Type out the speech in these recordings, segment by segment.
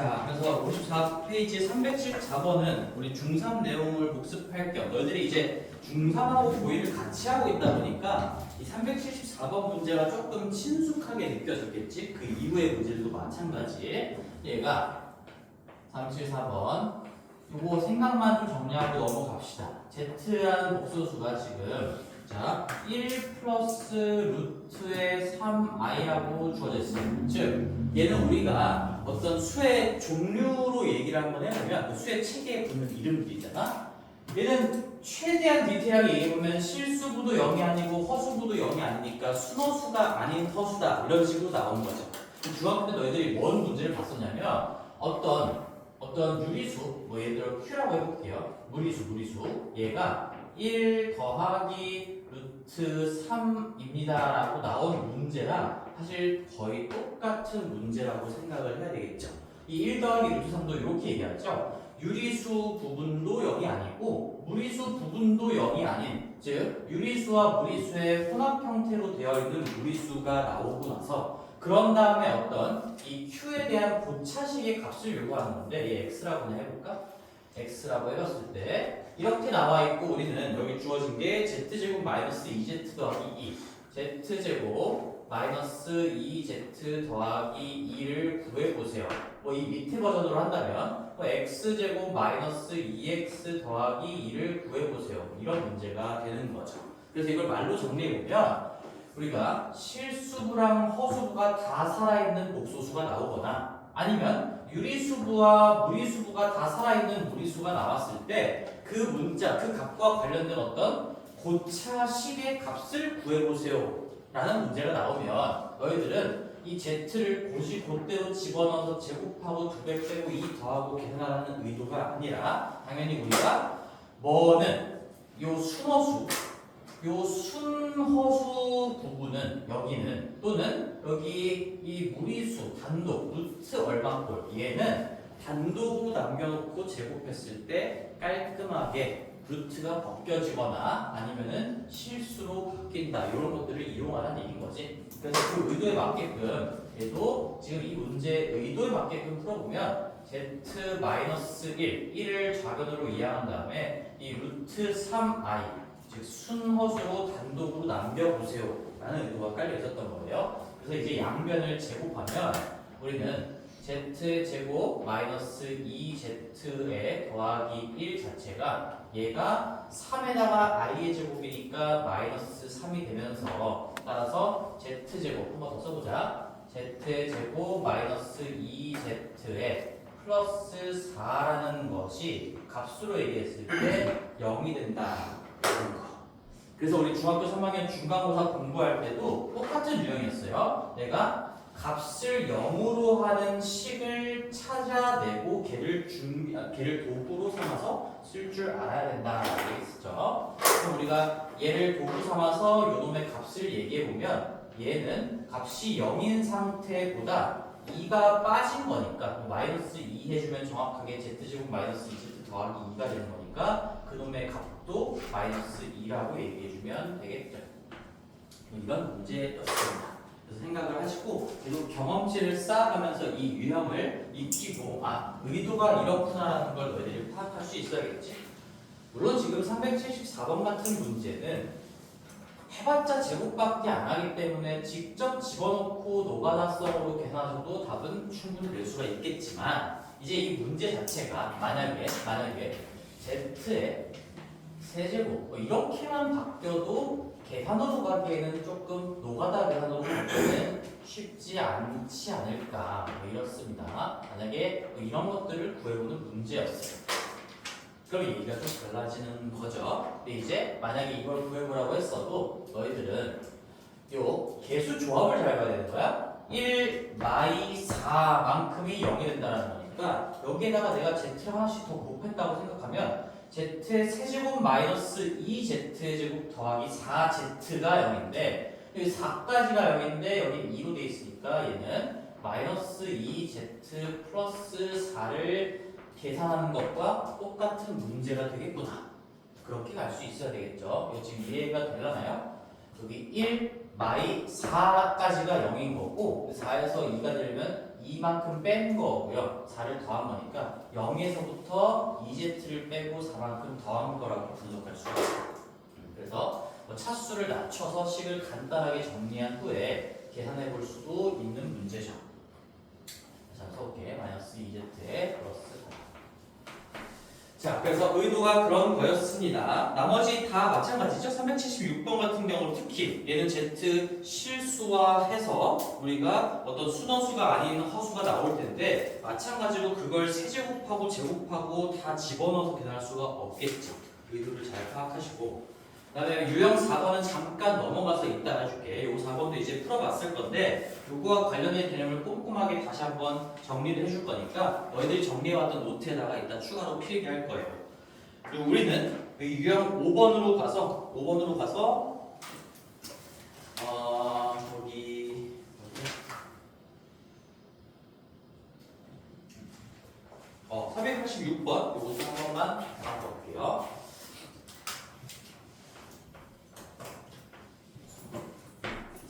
자, 그래서 54페이지 374번은 우리 중3 내용을 복습할 겸 너희들이 이제 중3하고 고1을 같이 하고 있다 보니까 이 374번 문제가 조금 친숙하게 느껴졌겠지? 그 이후의 문제들도 마찬가지. 얘가 374번 요거 생각만 좀 정리하고 넘어갑시다. Z라는 복소수가 지금 자, 1 플러스 루트의 3i라고 주어져 있어요. 즉, 얘는 우리가 어떤 수의 종류로 얘기를 한번 해보면 그 수의 체계에 붙는 이름들이 있잖아. 얘는 최대한 디테일하게 얘기해보면 실수부도 0이 아니고 허수부도 0이 아니니까 순허수가 아닌 허수다 이런 식으로 나오는 거죠. 중학교 때 너희들이 뭔 문제를 봤었냐면 어떤 유리수, 뭐 예를 들어 Q라고 해볼게요. 무리수 얘가 1 더하기 루트 3입니다 라고 나온 문제랑 사실 거의 똑같은 문제라고 생각을 해야 되겠죠. 이 1 더하기 루트 3도 이렇게 얘기하죠. 유리수 부분도 0이 아니고 무리수 부분도 0이 아닌, 즉 유리수와 무리수의 혼합 형태로 되어 있는 무리수가 나오고 나서 그런 다음에 어떤 이 Q에 대한 고차식의 값을 요구하는 건데 얘 X라고 그냥 해볼까? X라고 해봤을 때 이렇게 나와 있고 우리는 여기 주어진 게 Z제곱 마이너스 2Z 더하기 2 Z제곱 마이너스 2Z 더하기 2를 구해보세요. 뭐 이 밑에 버전으로 한다면 X제곱 마이너스 2X 더하기 2를 구해보세요. 이런 문제가 되는 거죠. 그래서 이걸 말로 정리해보면 우리가 실수부랑 허수부가 다 살아있는 복소수가 나오거나 아니면 유리수부와 무리수부가 다 살아있는 무리수가 나왔을 때 그 문자, 그 값과 관련된 어떤 고차식의 값을 구해보세요 라는 문제가 나오면 너희들은 이 Z를 곧대로 집어넣어서 제곱하고 200 빼고 2 더하고 계산하는 의도가 아니라 당연히 우리가 뭐는 요 순허수, 요 순허수 부분은 여기는 또는 여기 이 무리수 단독 루트 얼마꼴 얘는 단독으로 남겨놓고 제곱했을 때 깔끔하게 루트가 벗겨지거나 아니면은 실수로 바뀐다 이런 것들을 이용하라는 얘기인 거지. 그래서 그 의도에 맞게끔 얘도 지금 이 문제 의도에 맞게끔 풀어보면 Z-1 1을 좌변으로 이항한 다음에 이 루트 3i 즉 순허수로 단독으로 남겨보세요 라는 의도가 깔려 있었던 거예요. 그래서 이제 양변을 제곱하면 우리는 Z제곱 마이너스 2Z에 더하기 1 자체가 얘가 3에다가 i의 제곱이니까 마이너스 3이 되면서 따라서 Z제곱 한 번 더 써보자. Z제곱 마이너스 2Z에 플러스 4라는 것이 값으로 얘기했을 때 0이 된다. 그래서 우리 중학교 3학년 중간고사 공부할 때도 똑같은 유형이었어요. 내가 값을 0으로 하는 식을 찾아내고 걔를 도구로 삼아서 쓸 줄 알아야 된다라고 얘기했었죠. 그래서 우리가 얘를 도구 삼아서 요놈의 값을 얘기해보면 얘는 값이 0인 상태보다 2가 빠진 거니까 마이너스 2 해주면 정확하게 Z제곱 마이너스 2Z 더하기 2가 되는 거니까 그놈의 값도 마이너스 2라고 얘기해주면 되겠죠. 이런 문제였습니다. 그래서 생각을 하시고 계속 경험치를 쌓아가면서 이 유형을 익히고 의도가 이렇구나라는 걸 너희들이 파악할 수 있어야겠지. 물론 지금 374번 같은 문제는 해봤자 제곱밖에 안 하기 때문에 직접 집어넣고 노가다성으로 계산하셔도 답은 충분히 낼 수가 있겠지만 이제 이 문제 자체가 만약에 Z의 세제곱 이렇게만 바뀌어도 계산으로 가기에는 조금 노가다 계산으로 가기에는 쉽지 않지 않을까 이렇습니다. 만약에 이런 것들을 구해보는 문제였어요. 그럼 얘기가 좀 달라지는 거죠. 근데 이제 만약에 이걸 구해보라고 했어도 너희들은 요 개수 조합을 잘 봐야 되는 거야. 1 마이 4만큼이 0이 된다는 거니까 여기에다가 내가 Z를 하나씩 더 곱했다고 생각하면 Z의 세제곱 마이너스 2Z의 제곱 더하기 4Z가 0인데 여기 4까지가 0인데 여기 2로 돼 있으니까 얘는 마이너스 2Z 플러스 4를 계산하는 것과 똑같은 문제가 되겠구나. 그렇게 갈 수 있어야 되겠죠. 이거 지금 이해가 되려나요? 여기 1 마이 4까지가 0인 거고 4에서 2가 되려면 2만큼 뺀 거고요. 4를 더한 거니까 0에서부터 2z를 빼고 4만큼 더한 거라고 분석할 수가 있어요. 그래서 차수를 낮춰서 식을 간단하게 정리한 후에 계산해 볼 수도 있는 문제죠. 자, 써볼게. 마이너스 2z에 플러스 4. 자, 그래서 의도가 그런 거였습니다. 나머지 다 마찬가지죠. 376번 같은 경우는 특히 얘는 z 실수화해서 우리가 어떤 순원수가 아닌 허수가 나올 텐데 마찬가지로 그걸 세제곱하고 제곱하고 다 집어넣어서 계산할 수가 없겠죠. 의도를 잘 파악하시고 그 다음에 유형 4번은 잠깐 넘어가서 이따 해줄게. 요 4번도 이제 풀어봤을 건데 요거와 관련된 개념을 꼼꼼하게 다시 한번 정리를 해줄 거니까 너희들이 정리해왔던 노트에다가 이따 추가로 필기할 거예요. 그리고 우리는 유형 5번으로 가서 여기 486번 요것도 한 번만 바꿔볼게요.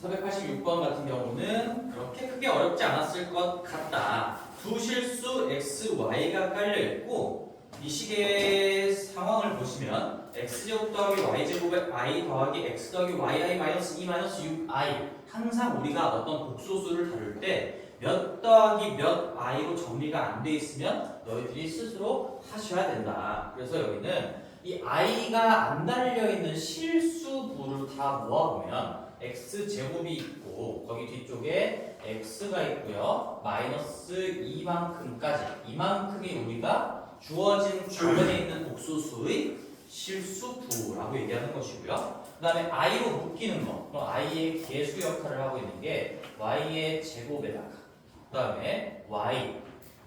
486번 같은 경우는 그렇게 크게 어렵지 않았을 것 같다. 두 실수 x, y가 깔려있고 이 식의 상황을 보시면 x제곱 더하기 y제곱에 i 더하기 x 더하기 yi 마이너스 2 마이너스 6i 항상 우리가 어떤 복소수를 다룰 때 몇 더하기 몇 i로 정리가 안 돼 있으면 너희들이 스스로 하셔야 된다. 그래서 여기는 이 i가 안 달려있는 실수부를 다 모아보면 x제곱이 있고 거기 뒤쪽에 x가 있고요. 마이너스 2만큼까지 이만큼이 우리가 주어진 주변에 있는 복소수의 실수부라고 얘기하는 것이고요. 그 다음에 i로 묶이는 거 그럼 i의 계수 역할을 하고 있는 게 y의 제곱에다가 그 다음에 y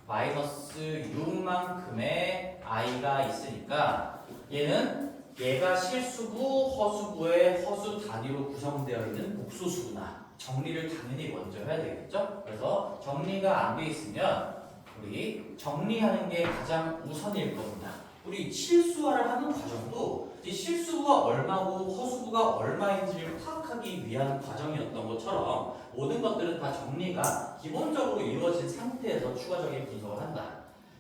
마이너스 6만큼의 i가 있으니까 얘가 실수부, 허수부의 허수 단위로 구성되어 있는 복소수구나. 정리를 당연히 먼저 해야 되겠죠? 그래서 정리가 안 돼 있으면 우리 정리하는 게 가장 우선일 겁니다. 우리 실수화를 하는 과정도 이 실수부가 얼마고 허수부가 얼마인지를 파악하기 위한 과정이었던 것처럼 모든 것들은 다 정리가 기본적으로 이루어진 상태에서 추가적인 분석을 한다.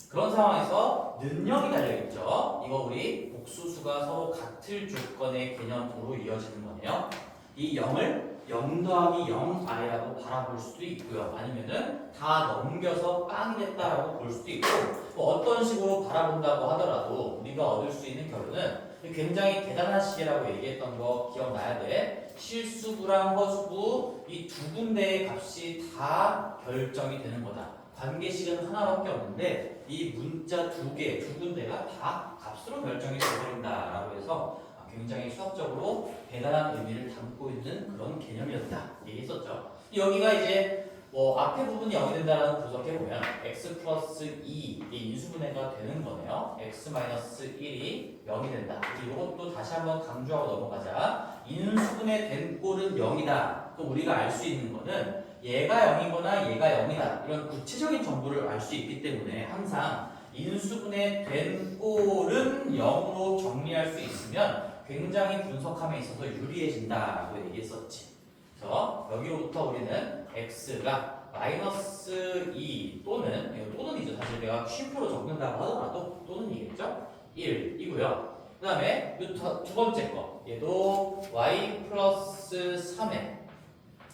그런 상황에서 능력이 달려있죠. 이거 우리 복수수가 서로 같을 조건의 개념으로 이어지는 거네요. 이 0을 0 더하기 0i라고 바라볼 수도 있고요. 아니면은 다 넘겨서 빵이 됐다라고 볼 수도 있고 뭐 어떤 식으로 바라본다고 하더라도 우리가 얻을 수 있는 결론은 굉장히 대단한 시계라고 얘기했던 거 기억나야 돼. 실수부랑 허수부 이 두 군데의 값이 다 결정이 되는 거다. 관계식은 하나밖에 없는데 이 문자 두 군데가 다 값으로 결정이 되어버린다라고 해서 굉장히 수학적으로 대단한 의미를 담고 있는 그런 개념이었다 얘기했었죠. 여기가 이제 뭐 앞에 부분이 0이 된다라는 분석해보면 x 플러스 2 인수분해가 되는 거네요. x 마이너스 1이 0이 된다. 이것도 다시 한번 강조하고 넘어가자. 인수분해 된 꼴은 0이다. 또 우리가 알 수 있는 거는 얘가 0이거나 얘가 0이다. 이런 구체적인 정보를 알 수 있기 때문에 항상 인수분해 된 꼴은 0으로 정리할 수 있으면 굉장히 분석함에 있어서 유리해진다라고 얘기했었지. 그래서 여기로부터 우리는 x가 마이너스 2 또는 또는이죠. 사실 내가 쉼표로 적는다고 하더라도 또는이겠죠. 1이고요. 그 다음에 두 번째 거 얘도 y 플러스 3에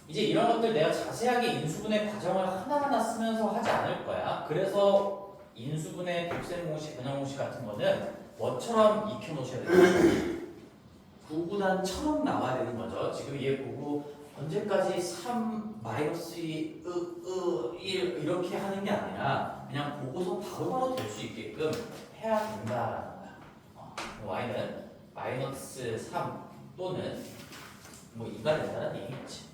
이제 이런 것들 내가 자세하게 인수분해 과정을 하나하나 쓰면서 하지 않을 거야. 그래서 인수분해 곱셈 공식, 변형 공식 같은 거는 뭐처럼 익혀놓으셔야 돼요. 구구단처럼 나와야 되는 거죠. 지금 얘 보고 언제까지 3 마이너스 2 1 이렇게 하는 게 아니라 그냥 보고서 바로바로 될 수 있게끔 해야 된다라는 거야. y는 마이너스 3 또는 뭐 2가 된다는 얘기겠지.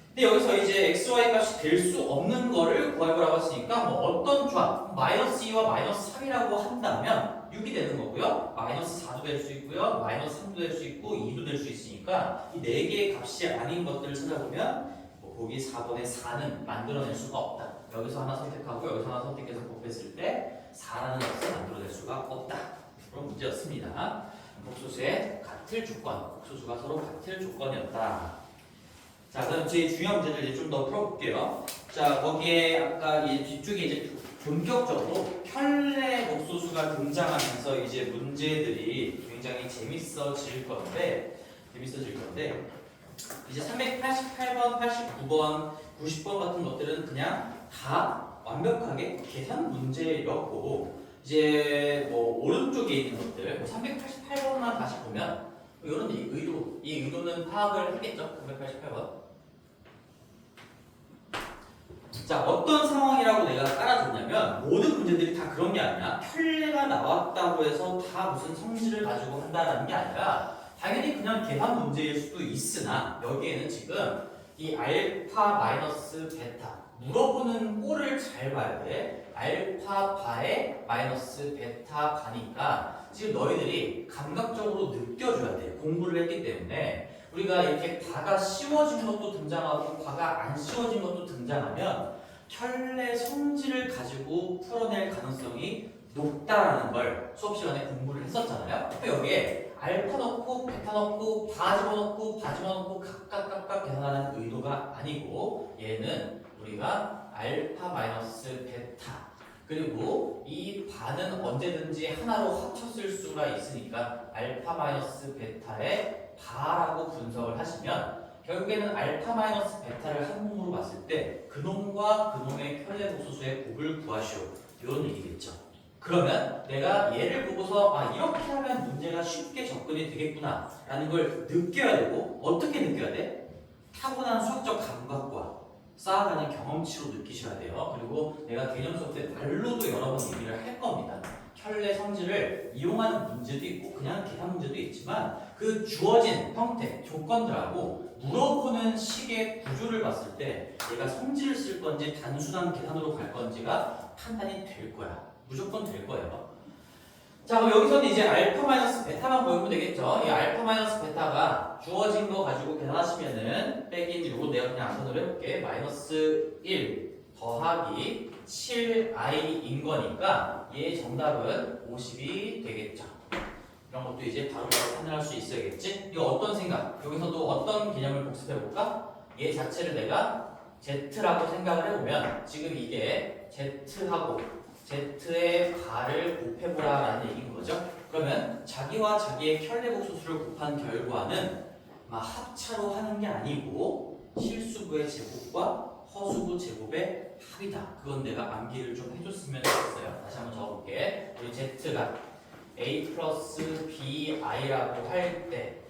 근데 여기서 이제 xy 값이 될 수 없는 거를 구해보라고 했으니까 뭐 어떤 조합 마이너스 2와 마이너스 3이라고 한다면 6이 되는 거고요. 마이너스 4도 될 수 있고요. 마이너스 3도 될 수 있고 2도 될 수 있으니까 이 4개의 값이 아닌 것들을 찾아보면 뭐 보기 4번에 4는 만들어낼 수가 없다. 여기서 하나 선택하고 여기서 하나 선택해서 곱했을 때 4라는 값을 만들어낼 수가 없다. 그런 문제였습니다. 복소수의 같을 조건, 복소수가 서로 같을 조건이었다. 자, 그럼 제일 중요한 문제들 이제 좀 더 풀어볼게요. 자, 거기에 아까 이 뒤쪽에 이제 본격적으로 켤레 복소수가 등장하면서 이제 문제들이 굉장히 재밌어질 건데 이제 388번, 89번, 90번 같은 것들은 그냥 다 완벽하게 계산 문제였고 이제 뭐 오른쪽에 있는 것들 388번만 다시 보면 이런 이 의도는 파악을 했겠죠? 388번. 자, 어떤 상황이라고 내가 깔아줬냐면 모든 문제들이 다 그런 게 아니라 켤레가 나왔다고 해서 다 무슨 성질을 가지고 한다는 게 아니라 당연히 그냥 계산 문제일 수도 있으나 여기에는 지금 이 알파 마이너스 베타 물어보는 꼴을 잘 봐야 돼. 알파 바에 마이너스 베타 바니까 지금 너희들이 감각적으로 느껴줘야 돼. 공부를 했기 때문에 우리가 이렇게 바가 씌워진 것도 등장하고 바가 안 씌워진 것도 등장하면 켤레 성질을 가지고 풀어낼 가능성이 높다라는 걸 수업 시간에 공부를 했었잖아요. 여기에 알파 넣고 베타 넣고 바 집어넣고 바 집어넣고 각각 계산하는 의도가 아니고 얘는 우리가 알파 마이너스 베타 그리고 이 바는 언제든지 하나로 합쳤을 수가 있으니까 알파 마이너스 베타의 바라고 분석을 하시면 결국에는 알파 마이너스 베타를 한 놈으로 봤을 때 그놈과 그놈의 켤레 복소수의 곱을 구하시오 이런 얘기겠죠. 그러면 내가 얘를 보고서 아 이렇게 하면 문제가 쉽게 접근이 되겠구나 라는 걸 느껴야 되고 어떻게 느껴야 돼? 타고난 수학적 감각과 쌓아가는 경험치로 느끼셔야 돼요. 그리고 내가 개념 수업 때 말로도 여러 번 얘기를 할 겁니다. 켤레 성질을 이용하는 문제도 있고 그냥 계산 문제도 있지만 그 주어진 형태, 조건들하고 물어보는 식의 구조를 봤을 때 얘가 성질을 쓸 건지 단순한 계산으로 갈 건지가 판단이 될 거야. 무조건 될 거예요. 자, 그럼 여기서는 이제 알파 마이너스 베타만 보면 되겠죠. 이 알파 마이너스 베타가 주어진 거 가지고 계산하시면은 빼기 이거 내가 그냥 암산으로 해볼게. 마이너스 1 더하기 7i인 거니까 얘 정답은 50이 되겠죠. 이런 것도 이제 바로바로 판단할 수 있어야겠지. 이거 어떤 생각? 여기서도 어떤 개념을 복습해볼까? 얘 자체를 내가 Z라고 생각을 해보면 지금 이게 Z하고 Z의 바를 곱해보라라는 얘기인 거죠. 그러면 자기와 자기의 켤레 복소수를 곱한 결과는 합차로 하는 게 아니고 실수부의 제곱과 허수부 제곱의 합이다. 그건 내가 암기를 좀 해줬으면 좋겠어요. 다시 한번 적어볼게. 우리 Z가 A 플러스 BI라고 할 때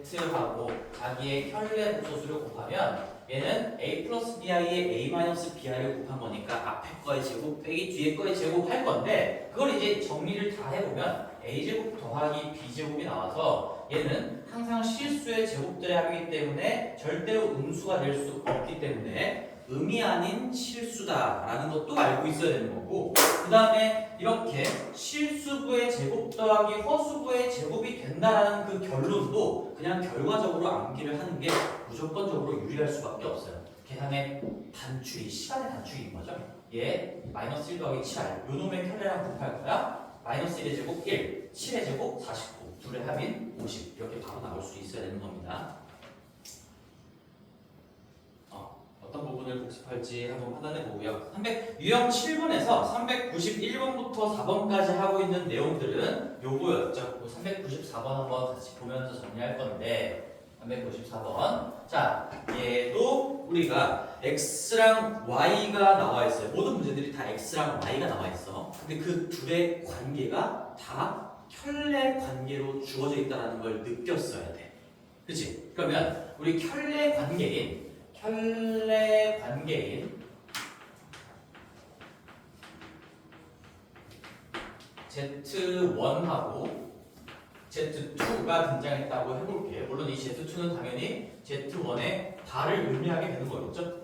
Z하고 자기의 켤레 복소수를 곱하면 얘는 A 플러스 BI에 A 마이너스 BI를 곱한 거니까 앞에 거의 제곱 빼기 뒤에 거의 제곱 할 건데 그걸 이제 정리를 다 해보면 A제곱 더하기 B제곱이 나와서 얘는 항상 실수의 제곱들의 합이기 때문에 절대로 음수가 될 수 없기 때문에 음이 아닌 실수다라는 것도 알고 있어야 되는 거고 그 다음에 이렇게 실수부의 제곱 더하기 허수부의 제곱이 된다라는 그 결론도 그냥 결과적으로 암기를 하는 게 무조건적으로 유리할 수밖에 없어요. 계산의 단축이 시간의 단축인 거죠. 얘 마이너스 1 더하기 7r 요놈의 켤레랑 곱할 거야. 마이너스 1의 제곱 1, 7의 제곱 49 둘의 합인 50 이렇게 바로 나올 수 있어야 되는 겁니다. 어떤 부분을 복습할지 한번 판단해 보고요. 유형 7번에서 391번부터 4번까지 하고 있는 내용들은 요거였죠. 394번 한번 같이 보면서 정리할 건데 394번. 자, 얘도 우리가 x랑 y가 나와 있어요. 모든 문제들이 다 x랑 y가 나와 있어. 근데 그 둘의 관계가 다 켤레 관계로 주어져 있다는 걸 느꼈어야 돼. 그치? 그러면 우리 켤레 관계인 Z1하고 Z2가 등장했다고 해볼게요. 물론 이 Z2는 당연히 Z1의 바를 의미하게 되는 거겠죠.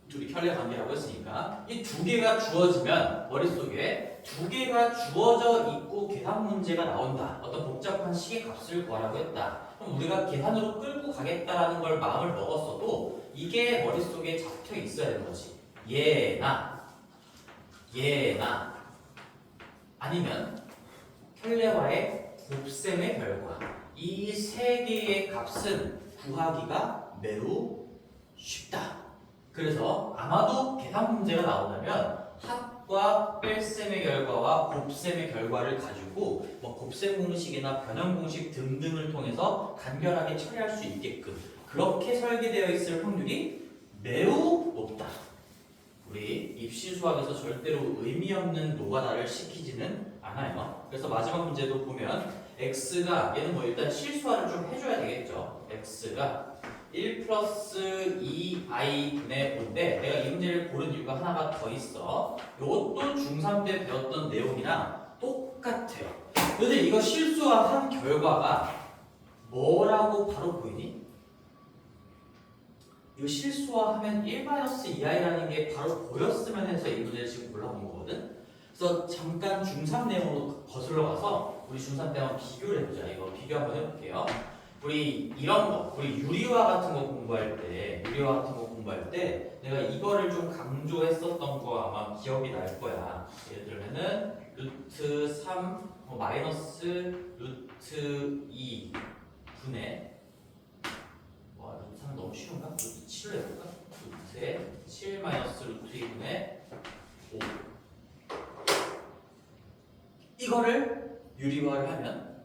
둘이 켤레 관계라고 했으니까 이 두 개가 주어지면 머릿속에 두 개가 주어져 있고 계산 문제가 나온다. 어떤 복잡한 식의 값을 구하라고 했다. 그럼 우리가 계산으로 끌고 가겠다라는 걸 마음을 먹었어도 이게 머릿속에 잡혀 있어야 되는 거지. 얘나 아니면 켤레와의 곱셈의 결과 이 세 개의 값은 구하기가 매우 쉽다. 그래서 아마도 계산 문제가 나온다면 합과 뺄셈의 결과와 곱셈의 결과를 가지고 뭐 곱셈 공식이나 변형 공식 등등을 통해서 간결하게 처리할 수 있게끔 그렇게 설계되어 있을 확률이 매우 높다. 우리 입시 수학에서 절대로 의미 없는 노가다를 시키지는 않아요. 그래서 마지막 문제도 보면 x가 얘는 뭐 일단 실수화를 좀 해줘야 되겠죠. x가 1 플러스 2i분의 5인데 내가 이 문제를 고른 이유가 하나가 더 있어. 이것도 중3 때 배웠던 내용이랑 똑같아요. 근데 이거 실수화한 결과가 뭐라고 바로 보이니? 이거 실수화하면 1-2i라는 게 바로 보였으면 해서 이 문제를 지금 골라본 거거든. 그래서 잠깐 중3 내용으로 거슬러 가서 우리 중3 때 한번 비교를 해보자. 이거 비교 한번 해볼게요. 우리 이런 거, 우리 유리화 같은 거 공부할 때, 내가 이거를 좀 강조했었던 거 아마 기억이 날 거야. 예를 들면은 루트 3 마이너스 루트 2 분의 루트 3 너무 쉬운가? 루트 7을 해볼까? 루트에 7 마이너스 루트 2분의 5 이거를 유리화를 하면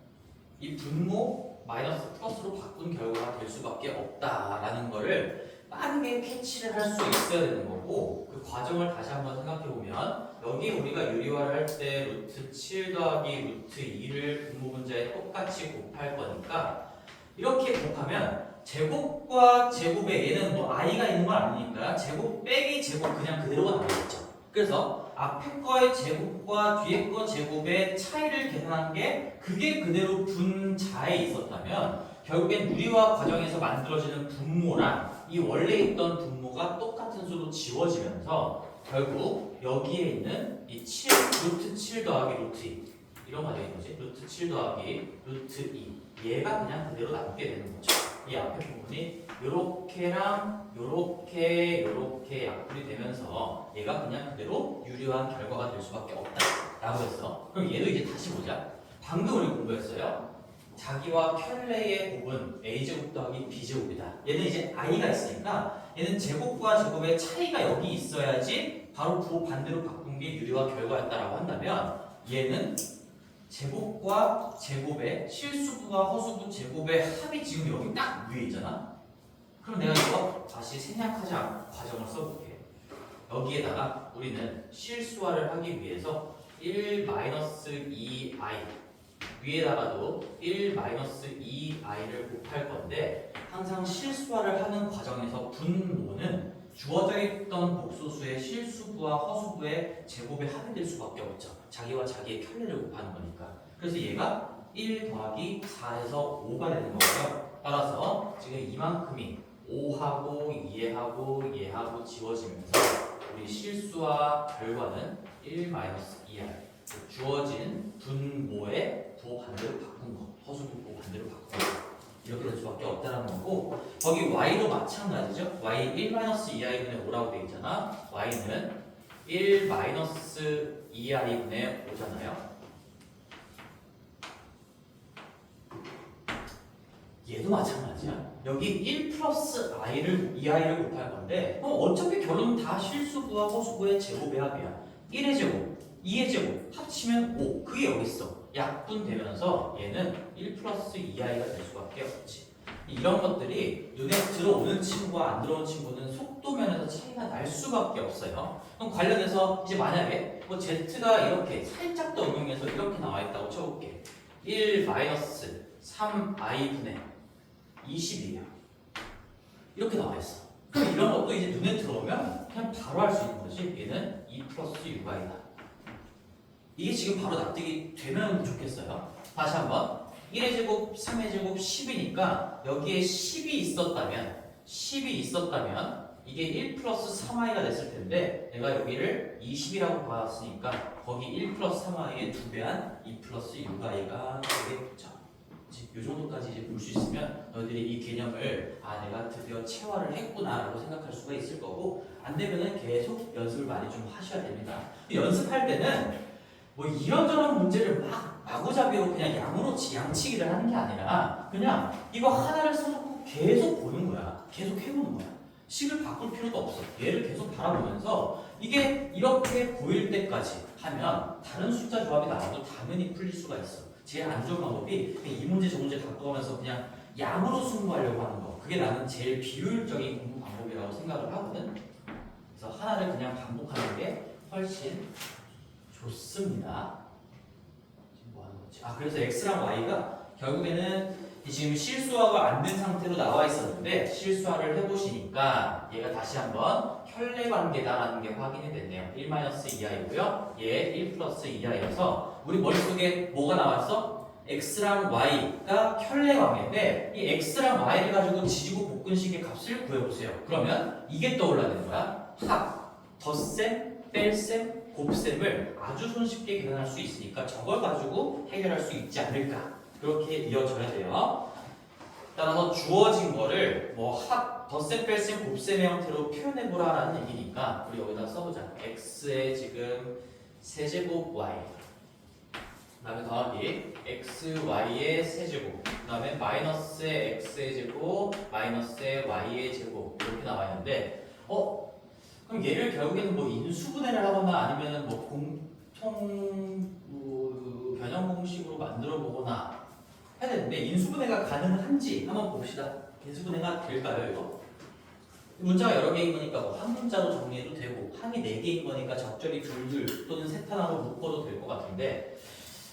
이 분모 마이너스 플러스로 바꾼 결과가 될 수밖에 없다라는 거를 빠르게 캐치를 할 수 있어야 되는 거고 그 과정을 다시 한번 생각해 보면 여기 우리가 유리화를 할 때 루트 7 더하기 루트 2를 분모 분자에 똑같이 곱할 거니까 이렇게 곱하면 제곱과 제곱에 얘는 뭐 i가 있는 건 아니니까 제곱 빼기 제곱 그냥 그대로가 나오겠죠. 그래서 앞에 거의 제곱과 뒤에 거 제곱의 차이를 계산한 게 그게 그대로 분자에 있었다면 결국엔 유리화 과정에서 만들어지는 분모랑 이 원래 있던 분모가 똑같은 수로 지워지면서 결국 여기에 있는 이 7, 루트 7 더하기 루트 2 이런 거 되는 거지. 루트 7 더하기 루트 2 얘가 그냥 그대로 남게 되는 거죠. 이 앞에 부분이 요렇게랑 요렇게 약분이 되면서 얘가 그냥 그대로 유리한 결과가 될 수밖에 없다라고 했어. 그럼 얘도 이제 다시 보자. 방금 우리 공부했어요. 자기와 켤레의 곱은 a제곱 더하기 b제곱이다. 얘는 이제 i가 있으니까 얘는 제곱과 제곱의 차이가 여기 있어야지 바로 그 반대로 바꾼 게 유리화 결과였다라고 한다면 얘는 제곱과 제곱의 실수부와 허수부 제곱의 합이 지금 여기 딱 위에 있잖아. 그럼 내가 이거 다시 생략하지 않고 과정을 써볼게. 여기에다가 우리는 실수화를 하기 위해서 1-2i 위에다가도 1-2i를 곱할 건데 항상 실수화를 하는 과정에서 분모는 주어져 있던 복소수의 실수부와 허수부의 제곱의 합이 될 수밖에 없죠. 자기와 자기의 켤레를 곱하는 거니까. 그래서 얘가 1 더하기 4에서 5가 되는 거고요. 따라서 지금 이만큼이 5하고 2하고 지워지면서 우리 실수와 결과는 1-2i 주어진 분모의 부 반대로 바꾼 거, 허수부 부 반대로 바꾼 거 이렇게 될 수밖에 없다는 거고 거기 y도 마찬가지죠. y 1-2i분의 5라고 되어 있잖아. y는 1-2i분의 5잖아요. 얘도 마찬가지야. 여기 1 플러스 i를 2i를 곱할 건데 어차피 결론은 다 실수부와 허수부의 제곱의 합이야. 1의 제곱, 2의 제곱 합치면 5. 그게 여기 있어. 약분되면서 얘는 1 플러스 2i가 될 수밖에 없지. 이런 것들이 눈에 들어오는 친구와 안 들어오는 친구는 속도면에서 차이가 날 수밖에 없어요. 그럼 관련해서 이제 만약에 뭐 z가 이렇게 살짝 더 응용해서 이렇게 나와 있다고 쳐볼게. 1-3i분의 20이에요. 이렇게 나와 있어. 그럼 이런 것도 이제 눈에 들어오면 그냥 바로 할 수 있는 거지. 얘는 2 플러스 6i다. 이게 지금 바로 납득이 되면 좋겠어요. 다시 한번 1의 제곱, 3의 제곱, 10이니까 여기에 10이 있었다면 이게 1 플러스 3i가 됐을 텐데 내가 여기를 20이라고 봤으니까 거기 1 플러스 3i의 2배한 2 플러스 6i가 되겠죠. 이 정도까지 이제 볼 수 있으면 너희들이 이 개념을 내가 드디어 체화를 했구나라고 생각할 수가 있을 거고 안 되면은 계속 연습을 많이 좀 하셔야 됩니다. 연습할 때는 뭐 이런저런 문제를 마구잡이로 그냥 양치기를 하는 게 아니라 그냥 이거 하나를 써놓고 계속 보는 거야. 계속 해보는 거야. 식을 바꿀 필요도 없어. 얘를 계속 바라보면서 이게 이렇게 보일 때까지 하면 다른 숫자 조합이 나와도 당연히 풀릴 수가 있어. 제일 안 좋은 방법이 그냥 이 문제 저 문제 바꿔가면서 그냥 양으로 승부하려고 하는 거. 그게 나는 제일 비효율적인 공부 방법이라고 생각을 하거든. 그래서 하나를 그냥 반복하는 게 훨씬 좋습니다. 지금 뭐 하는 거지? 그래서 x랑 y가 결국에는 지금 실수화가 안 된 상태로 나와 있었는데 실수화를 해보시니까 얘가 다시 한번 혈내 관계다라는 게 확인이 됐네요. 1-2i고요. 얘 1 플러스 2i여서 우리 머릿속에 뭐가 나왔어? x랑 y가 혈내 관계인데 이 x랑 y를 가지고 지지고 볶은식의 값을 구해보세요. 그러면 이게 떠올라야 되는 거야. 합, 덧셈, 뺄셈, 곱셈을 아주 손쉽게 계산할 수 있으니까 저걸 가지고 해결할 수 있지 않을까. 그렇게 이어져야 돼요. 따라서 주어진 거를 뭐 합, 덧셈, 뺄셈, 곱셈의 형태로 표현해보라라는 얘기니까 우리 여기다 써보자. x의 지금 세제곱 y 그 다음에 더하기 xy의 세제곱 그 다음에 마이너스의 x의 제곱 마이너스의 y의 제곱 이렇게 나와 있는데 그럼 얘를 결국에는 뭐 인수분해를 하거나 아니면은 뭐 공통 변형 공식으로 만들어 보거나 해야 되는데 인수분해가 가능한지 한번 봅시다. 인수분해가 될까요, 이거? 문자가 여러 개인 거니까 뭐 한 문자로 정리해도 되고 항이 4개인 거니까 적절히 둘둘 또는 셋 하나로 묶어도 될 것 같은데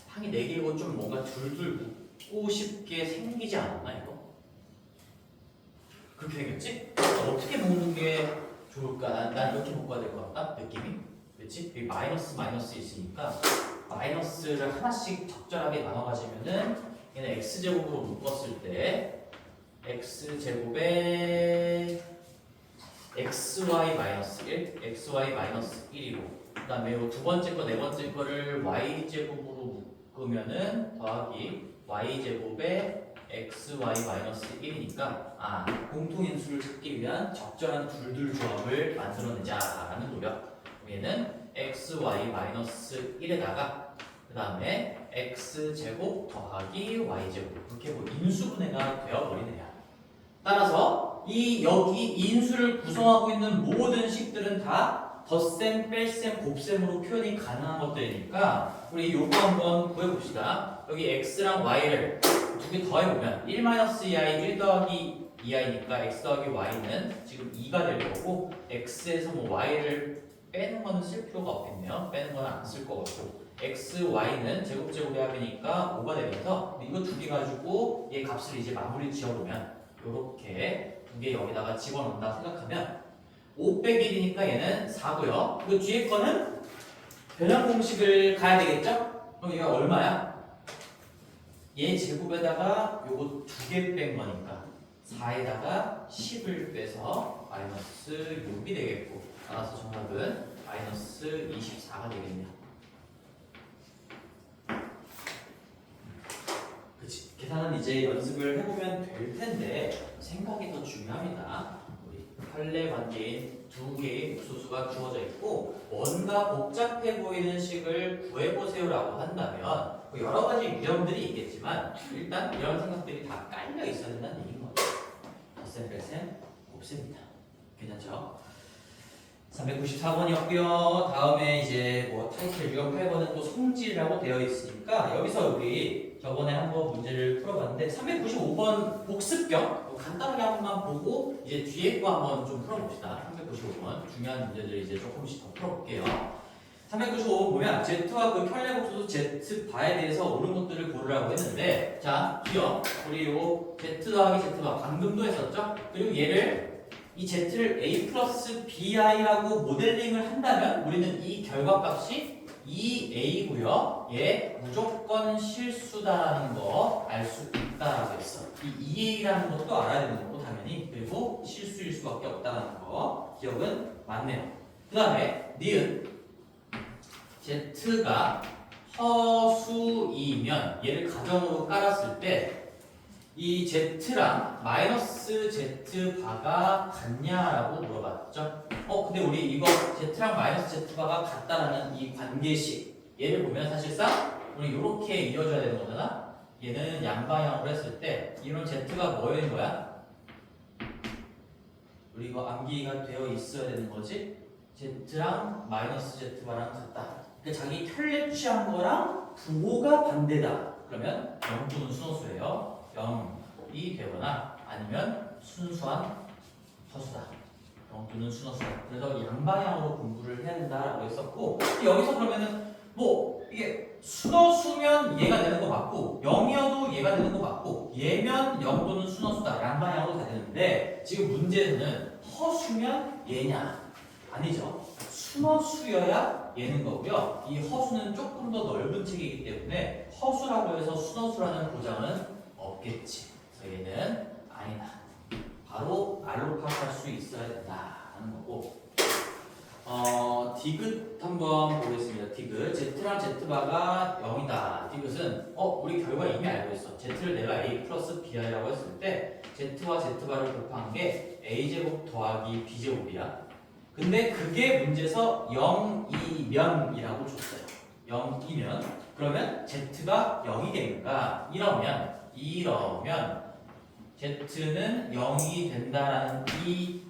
항이 4개이고 좀 뭔가 둘둘 묶고 싶게 생기지 않았나 이거? 그렇게 생겼지? 어떻게 묶는 게 좋을까? 난 이렇게 묶어야 될 것 같다 느낌이? 그렇지? 여기 마이너스 마이너스 있으니까 마이너스를 하나씩 적절하게 나눠 가지면은 얘는 x제곱으로 묶었을 때 x제곱에 xy 마이너스 1, xy 마이너스 1이고 그 다음에 두 번째 거, 네 번째 거를 y제곱으로 묶으면은 더하기 y제곱에 xy 마이너스 1이니까 공통인수를 찾기 위한 적절한 둘둘 조합을 만들어내자라는 노력. 얘는 xy 마이너스 1에다가 그 다음에 x제곱 더하기 y제곱 이렇게 뭐 인수분해가 되어버리네요. 따라서 여기 인수를 구성하고 있는 모든 식들은 다 덧셈, 뺄셈, 곱셈으로 표현이 가능한 것들이니까 우리 요거 한번 구해봅시다. 여기 x랑 y를 두 개 더해보면 1-2i, 1 더하기 2i니까 x 더하기 y는 지금 2가 될 거고 x에서 뭐 y를 빼는 거는 쓸 필요가 없겠네요. 빼는 거는 안 쓸 것 같고 x, y는 제곱제곱의 합이니까 5가 되면서 이거 두 개 가지고 얘 값을 이제 마무리 지어보면 요렇게 두 개 여기다가 집어넣는다 생각하면 5 빼기 1이니까 얘는 4고요. 그 뒤에 거는 변형 공식을 가야 되겠죠? 그럼 얘가 얼마야? 얘 제곱에다가 요거 두 개 뺀 거니까 4에다가 10을 빼서 마이너스 6이 되겠고 따라서 정답은 마이너스 24가 되겠네요. 그치? 계산은 이제 연습을 해보면 될 텐데 생각이 더 중요합니다. 우리 혈내 관계인 두 개의 목소수가 주어져 있고 뭔가 복잡해 보이는 식을 구해보세요라고 한다면 뭐 여러 가지 유형들이 있겠지만 일단 이런 생각들이 다 깔려 있어야 된다는 얘기인 거죠. 덧셈, 뺄셈, 곱셈입니다. 괜찮죠? 394번이었고요. 다음에 이제 뭐 타이틀 유형 8번은 또 성질이라고 되어 있으니까 여기서 우리 저번에 한번 문제를 풀어봤는데 395번 복습형 간단하게 한 번만 보고 이제 뒤에 거 한번 좀 풀어봅시다. 395번 중요한 문제들 이제 조금씩 더 풀어볼게요. 395번 보면 Z와 그 혈내복소수 Z바에 대해서 옳은 것들을 고르라고 했는데 자, 기억 우리 요 Z 더하기 Z바 방금도 했었죠? 그리고 얘를 이 Z를 A 플러스 BI라고 모델링을 한다면 우리는 이 결과값이 2A고요. 얘 무조건 실수다라는 거 알 수 있다라고 했어. 이 2A라는 것도 알아야 되는 거고 당연히 그리고 실수일 수밖에 없다라는 거 기억은 맞네요. 그 다음에 니은 Z가 허수이면 얘를 가정으로 깔았을 때 이 Z랑 마이너스 Z바가 같냐라고 물어봤죠. 근데 우리 이거 Z랑 마이너스 Z바가 같다라는 이 관계식 얘를 보면 사실상 우리 이렇게 이어져야 되는 거잖아. 얘는 양방향으로 했을 때 이런 Z가 뭐인 거야? 우리 이거 암기가 되어 있어야 되는 거지. Z랑 마이너스 Z바랑 같다. 그러니까 자기 혈례 취한 거랑 부호가 반대다. 그러면 0또는 순호수예요. 0이 되거나 아니면 순수한 허수다. 0또는 순호수다. 그래서 양방향으로 공부를 해야 된다라고 했었고, 여기서 그러면은 뭐 이게 순호수면 얘가 되는 거 맞고 0이어도 얘가 되는 거 맞고 얘면 0 또는 순호수다. 양방향으로 다 되는데 지금 문제는 허수면 얘냐? 아니죠. 순허수여야 얘는 거고요. 이 허수는 조금 더 넓은 책이기 때문에 허수라고 해서 순허수라는 보장은 없겠지. 그래서 얘는 아니다. 바로 알로 파악할 수 있어야 된다는 거고. 디귿 한번 보겠습니다. 디귿. Z랑 Z바가 0이다. 디귿은 우리 결과 이미 알고 있어. Z를 내가 A 플러스 BI라고 했을 때 Z와 Z바를 곱한 게 A제곱 더하기 B제곱이야. 근데 그게 문제에서 0이면이라고 줬어요. 0이면 그러면 Z가 0이겠는가? 이러면 Z는 0이 된다라는 이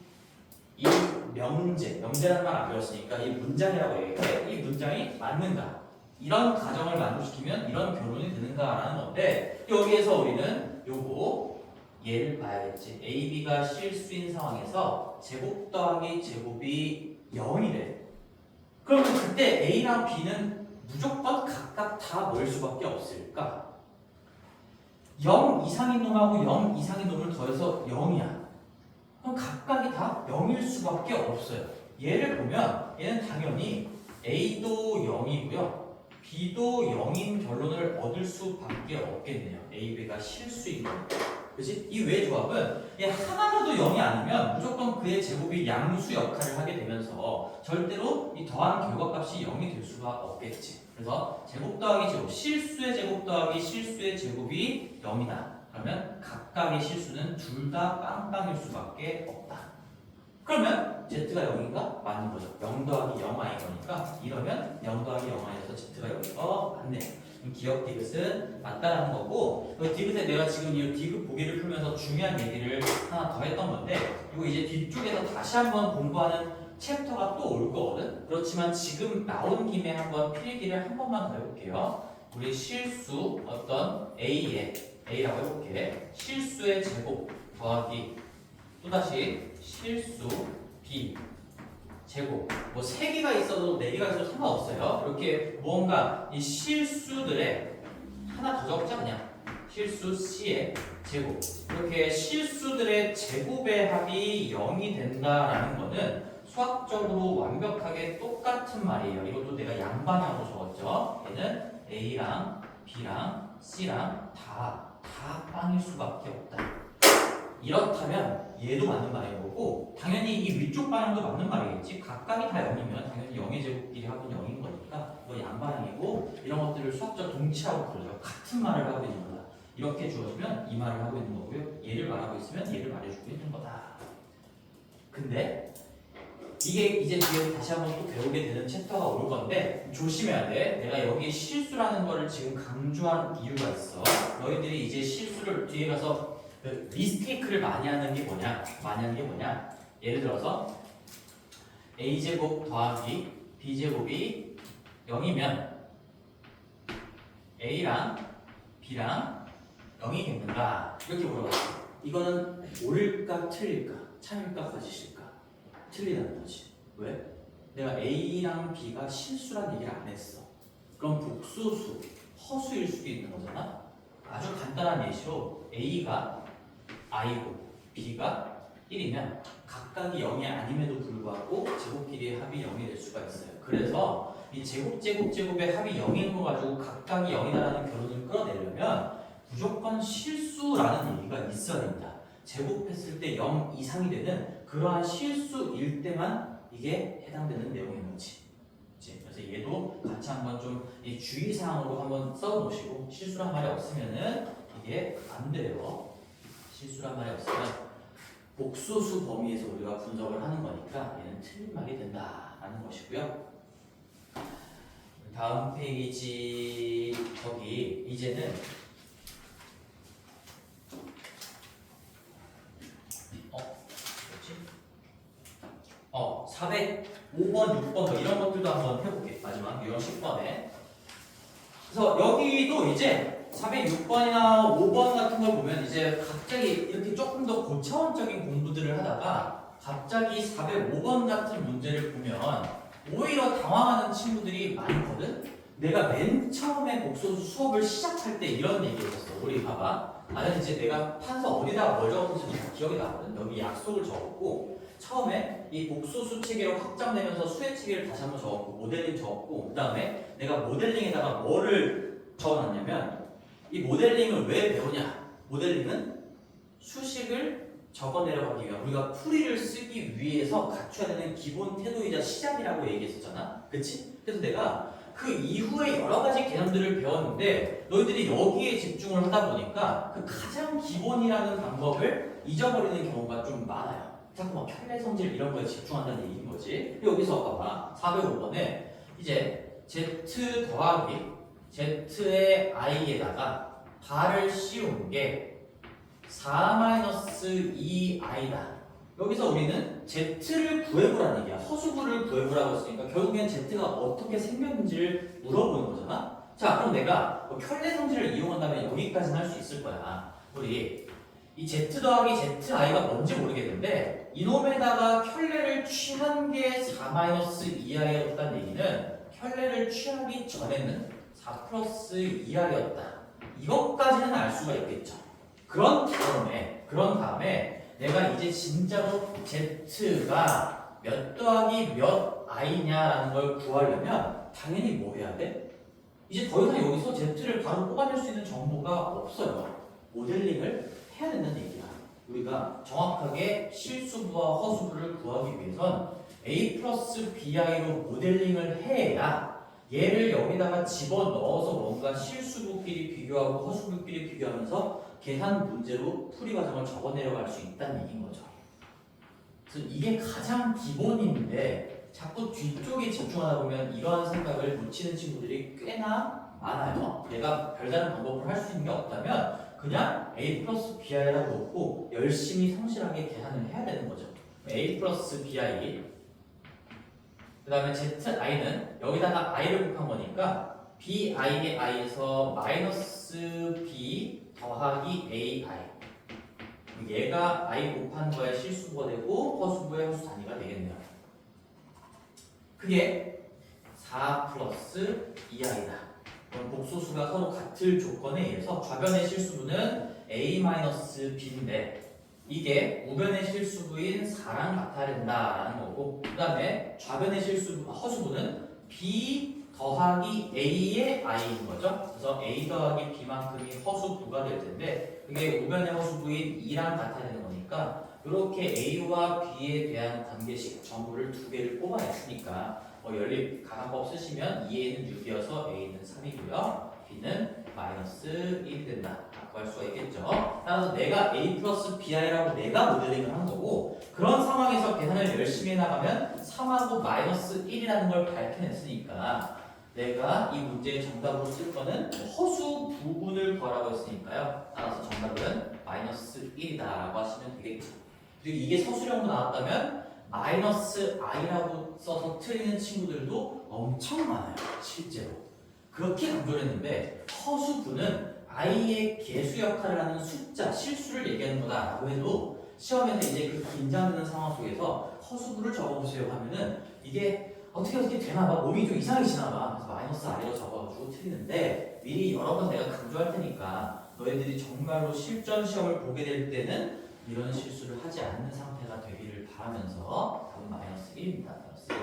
명제라는 말 안 배웠으니까 이 문장이라고 얘기해. 이 문장이 맞는가? 이런 가정을 만족시키면 이런 결론이 되는가라는 건데 여기에서 우리는 요거 얘를 봐야겠지. A, B가 실수인 상황에서 제곱 더하기 제곱이 0이래. 그러면 그때 A랑 B는 무조건 각각 다 뭐일 수밖에 없을까? 0 이상인 놈하고 0 이상인 놈을 더해서 0이야. 그럼 각각이 다 0일 수밖에 없어요. 얘를 보면 얘는 당연히 A도 0이고요. B도 0인 결론을 얻을 수밖에 없겠네요. A, B가 실수인 거니까. 그치? 이 외 조합은 얘 하나라도 0이 아니면 무조건 그의 제곱이 양수 역할을 하게 되면서 절대로 이 더한 결과값이 0이 될 수가 없겠지. 그래서 제곱 더하기 제곱, 실수의 제곱 더하기 실수의 제곱이 0이다. 그러면 각각의 실수는 둘 다 빵빵일 수밖에 없다. 그러면 Z가 0인가? 맞는 거죠. 0 더하기 0 아닌 거니까 이러면 0 더하기 0 아니어서 Z가 0인 맞네. 기억 디귿은 맞다라는 거고, 디귿에 내가 지금 이 디귿 보기를 풀면서 중요한 얘기를 하나 더 했던 건데, 이거 이제 뒤쪽에서 다시 한번 공부하는 챕터가 또 올 거거든. 그렇지만 지금 나온 김에 한번 필기를 한 번만 더 해볼게요. 우리 실수 어떤 A라고 해볼게. 실수의 제곱 더하기 또다시 실수 B 제곱 뭐 3개가 있어도 4개가 있어도 상관없어요. 이렇게 무언가 이 실수들의 하나 더 적자 그냥 실수 C의 제곱 이렇게 실수들의 제곱의 합이 0이 된다라는 거는 수학적으로 완벽하게 똑같은 말이에요. 이것도 내가 양방향으로 적었죠. 얘는 A랑 B랑 C랑 다 빵일 수밖에 없다. 이렇다면 얘도 맞는 말인 거고 당연히 이 위쪽 방향도 맞는 말이겠지. 각각이 다 0이면 당연히 0의 제곱끼리 합은 0인 거니까 이거 양방향이고 이런 것들을 수학적 동치라고 부르죠. 같은 말을 하고 있는 거다. 이렇게 주어지면 이 말을 하고 있는 거고요. 얘를 말하고 있으면 얘를 말해주고 있는 거다. 근데 이게 이제 뒤에 다시 한번 또 배우게 되는 챕터가 올 건데 조심해야 돼. 내가 여기 실수라는 거를 지금 강조한 이유가 있어. 너희들이 이제 실수를 뒤에 가서 미스테이크를 많이 하는 게 뭐냐? 예를 들어서 A제곱 더하기 B제곱이 0이면 A랑 B랑 0이겠는가? 이렇게 물어봤어. 이거는 옳을까 틀릴까? 참일까 거짓일까? 틀리다는 거지. 왜? 내가 A랑 B가 실수란 얘기를 안 했어. 그럼 복소수, 허수일 수도 있는 거잖아? 아주 간단한 예시로 A가 I고 B가 1이면 각각이 0이 아님에도 불구하고 제곱끼리의 합이 0이 될 수가 있어요. 그래서 이 제곱의 합이 0인 거 가지고 각각이 0이다라는 결론을 끌어내려면 무조건 실수라는 얘기가 있어야 된다. 제곱했을 때 0 이상이 되는 그러한 실수일 때만 이게 해당되는 내용인 거지. 그래서 얘도 같이 한번 좀 이 주의사항으로 한번 써놓으시고 실수란 말이 없으면은 이게 안 돼요. 실수란 말이 없으면 복소수 범위에서 우리가 분석을 하는 거니까 얘는 틀린 말이 된다라는 것이고요. 다음 페이지 저기 이제는 뭐지? 405번, 6번 뭐 이런 것들도 한번 해볼게. 마지막 유형 10번에. 그래서 여기도 이제 406번이나 5번 같은 걸 보면 이제 갑자기 이렇게 조금 더 고차원적인 공부들을 하다가 갑자기 405번 같은 문제를 보면 오히려 당황하는 친구들이 많거든? 내가 맨 처음에 복소수 수업을 시작할 때 이런 얘기했었어. 우리 봐봐. 나는 이제 내가 판서 어디다가 뭘 적었는지 기억이 나거든. 여기 약속을 적었고 처음에 이 복소수 체계로 확장되면서 수의 체계를 다시 한번 적었고 모델링 적었고 그 다음에 내가 모델링에다가 뭐를 적어놨냐면 이 모델링을 왜 배우냐? 모델링은 수식을 적어 내려가기 위한 우리가 풀이를 쓰기 위해서 갖춰야 되는 기본 태도이자 시작이라고 얘기했었잖아. 그치? 그래서 내가 그 이후에 여러 가지 개념들을 배웠는데 너희들이 여기에 집중을 하다 보니까 그 가장 기본이라는 방법을 잊어버리는 경우가 좀 많아요. 자꾸 막 편례 성질 이런 거에 집중한다는 얘기인 거지. 여기서 봐봐. 405번에 이제 Z 더하기 Z의 I에다가 바를 씌운 게 4-2i다. 여기서 우리는 Z를 구해보라는 얘기야. 허수부를 구해보라고 했으니까 결국엔 Z가 어떻게 생겼는지를 물어보는 거잖아. 자, 그럼 내가 뭐 켤레 성질을 이용한다면 여기까지는 할 수 있을 거야. 우리 이 Z 더하기 ZI가 뭔지 모르겠는데 이놈에다가 켤레를 취한 게 4-2i였다는 얘기는 켤레를 취하기 전에는 4 플러스 2i였다. 이것까지는 알 수가 있겠죠. 그런 다음에 내가 이제 진짜로 Z가 몇 더하기 몇 i냐라는 걸 구하려면 당연히 뭐 해야 돼? 이제 더 이상 여기서 Z를 바로 뽑아낼 수 있는 정보가 없어요. 모델링을 해야 된다는 얘기야. 우리가 정확하게 실수부와 허수부를 구하기 위해선 A 플러스 BI로 모델링을 해야 얘를 여기다가 집어넣어서 뭔가 실수부끼리 비교하고 허수부끼리 비교하면서 계산 문제로 풀이 과정을 적어 내려갈 수 있다는 얘기인 거죠. 그래서 이게 가장 기본인데 자꾸 뒤쪽에 집중하다 보면 이러한 생각을 놓치는 친구들이 꽤나 많아요. 내가 별다른 방법을 할 수 있는 게 없다면 그냥 A 플러스 BI라고 놓고 열심히 성실하게 계산을 해야 되는 거죠. A 플러스 BI 그 다음에 ZI는 여기다가 I를 곱한 거니까 BI의 I에서 마이너스 B 더하기 AI 얘가 I 곱한 거에 실수부가 되고 허수부의 허수 단위가 되겠네요. 그게 4 플러스 2i다. 그럼 복소수가 서로 같을 조건에 의해서 좌변의 실수부는 A-B인데 이게 우변의 실수부인 4랑 같아야 된다라는 거고 그 다음에 좌변의 허수부는 B 더하기 A의 I인 거죠. 그래서 A 더하기 B만큼이 허수부가 될 텐데 그게 우변의 허수부인 2랑 같아야 되는 거니까 이렇게 A와 B에 대한 관계식 정보를 두 개를 뽑아냈으니까 연립 가산법 쓰시면 2A는 6이어서 A는 3이고요. B는 마이너스 1이 된다. 구할 수가 있겠죠. 따라서 내가 A 플러스 BI라고 내가 모델링을 한 거고 그런 상황에서 계산을 열심히 해나가면 3하고 마이너스 1이라는 걸 밝혀냈으니까 내가 이 문제의 정답으로 쓸 거는 허수 부분을 구하라고 했으니까요. 따라서 정답은 마이너스 1이다 라고 하시면 되겠죠. 그리고 이게 서술형으로 나왔다면 마이너스 i라고 써서 틀리는 친구들도 엄청 많아요. 실제로. 그렇게 강조를 했는데 허수부는 i의 개수 역할을 하는 숫자, 실수를 얘기하는 거다라고 해도 시험에서 이제 그 긴장되는 상황 속에서 허수부를 적어보세요 하면은 이게 어떻게 되나 봐. 몸이 좀 이상하게 지나 봐. 그래서 마이너스 i로 적어가지고 틀리는데 미리 여러 번 내가 강조할 테니까 너희들이 정말로 실전 시험을 보게 될 때는 이런 실수를 하지 않는 상태가 되기를 바라면서 답은 마이너스 1입니다. 마이너스 1.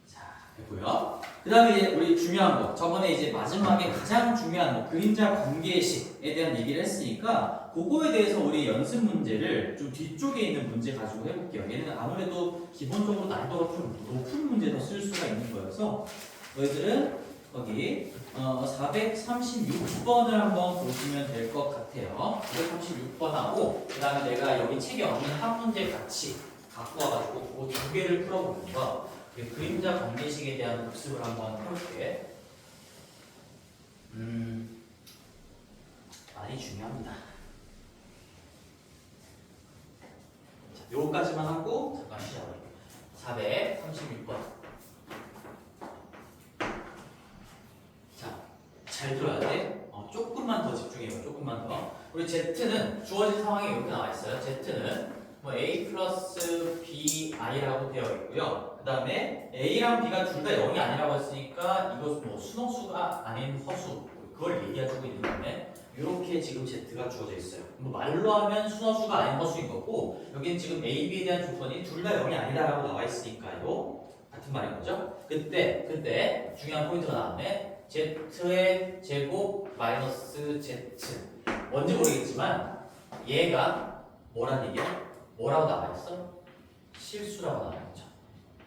자, 됐고요. 그 다음에 이제 우리 중요한 거 저번에 이제 마지막에 가장 중요한 거 그림자 관계식에 대한 얘기를 했으니까 그거에 대해서 우리 연습 문제를 좀 뒤쪽에 있는 문제 가지고 해볼게요. 얘는 아무래도 기본적으로 난이도가 좀 높은 문제도 쓸 수가 있는 거여서 너희들은 거기 436번을 한번 보시면 될 것 같아요. 436번하고 그 다음에 내가 여기 책에 없는 한 문제 같이 갖고 와가지고 그거 두 개를 풀어보는 거 그림자 관계식에 대한 복습을 한번 해볼게. 많이 중요합니다. 자, 요거까지만 하고 잠깐 436번. 자, 잘 들어야 돼. 조금만 더 집중해요. 조금만 더. 우리 Z는 주어진 상황에 이렇게 나와 있어요. Z는 뭐 A 플러스 BI라고 되어 있고요. 그 다음에 A랑 B가 둘 다 0이 아니라고 했으니까 이거 뭐 순호수가 아닌 허수, 그걸 얘기해주고 있는 건데, 이렇게 지금 Z가 주어져 있어요. 뭐 말로 하면 순호수가 아닌 허수인 거고, 여기는 지금 A, B에 대한 조건이 둘 다 0이 아니다라고 나와 있으니까요. 같은 말인 거죠. 그때 중요한 포인트가 나왔네. Z의 제곱 마이너스 Z. 뭔지 모르겠지만 얘가 뭐란 얘기야? 뭐라고 나와 있어? 실수라고 나와 있죠.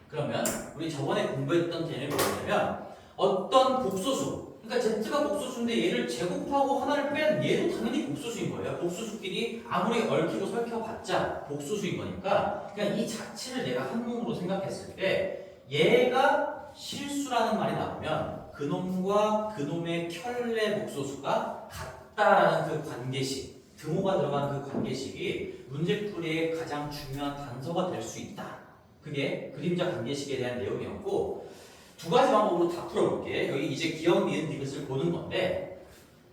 그러면 우리 저번에 공부했던 개념이 뭐냐면, 어떤 복소수, 그러니까 Z가 복소수인데 얘를 제곱하고 하나를 뺀 얘도 당연히 복소수인 거예요. 복소수끼리 아무리 얽히고 설켜봤자 복소수인 거니까, 그냥 이 자체를 내가 한 놈으로 생각했을 때 얘가 실수라는 말이 나오면 그놈과 그놈의 켤레 복소수가 같다라는 그 관계식, 등호가 들어간 그 관계식이 문제풀이의 가장 중요한 단서가 될 수 있다. 그게 그림자 관계식에 대한 내용이었고, 두 가지 방법으로 다 풀어볼게. 여기 이제 기억, 니은, 디귿을 보는 건데,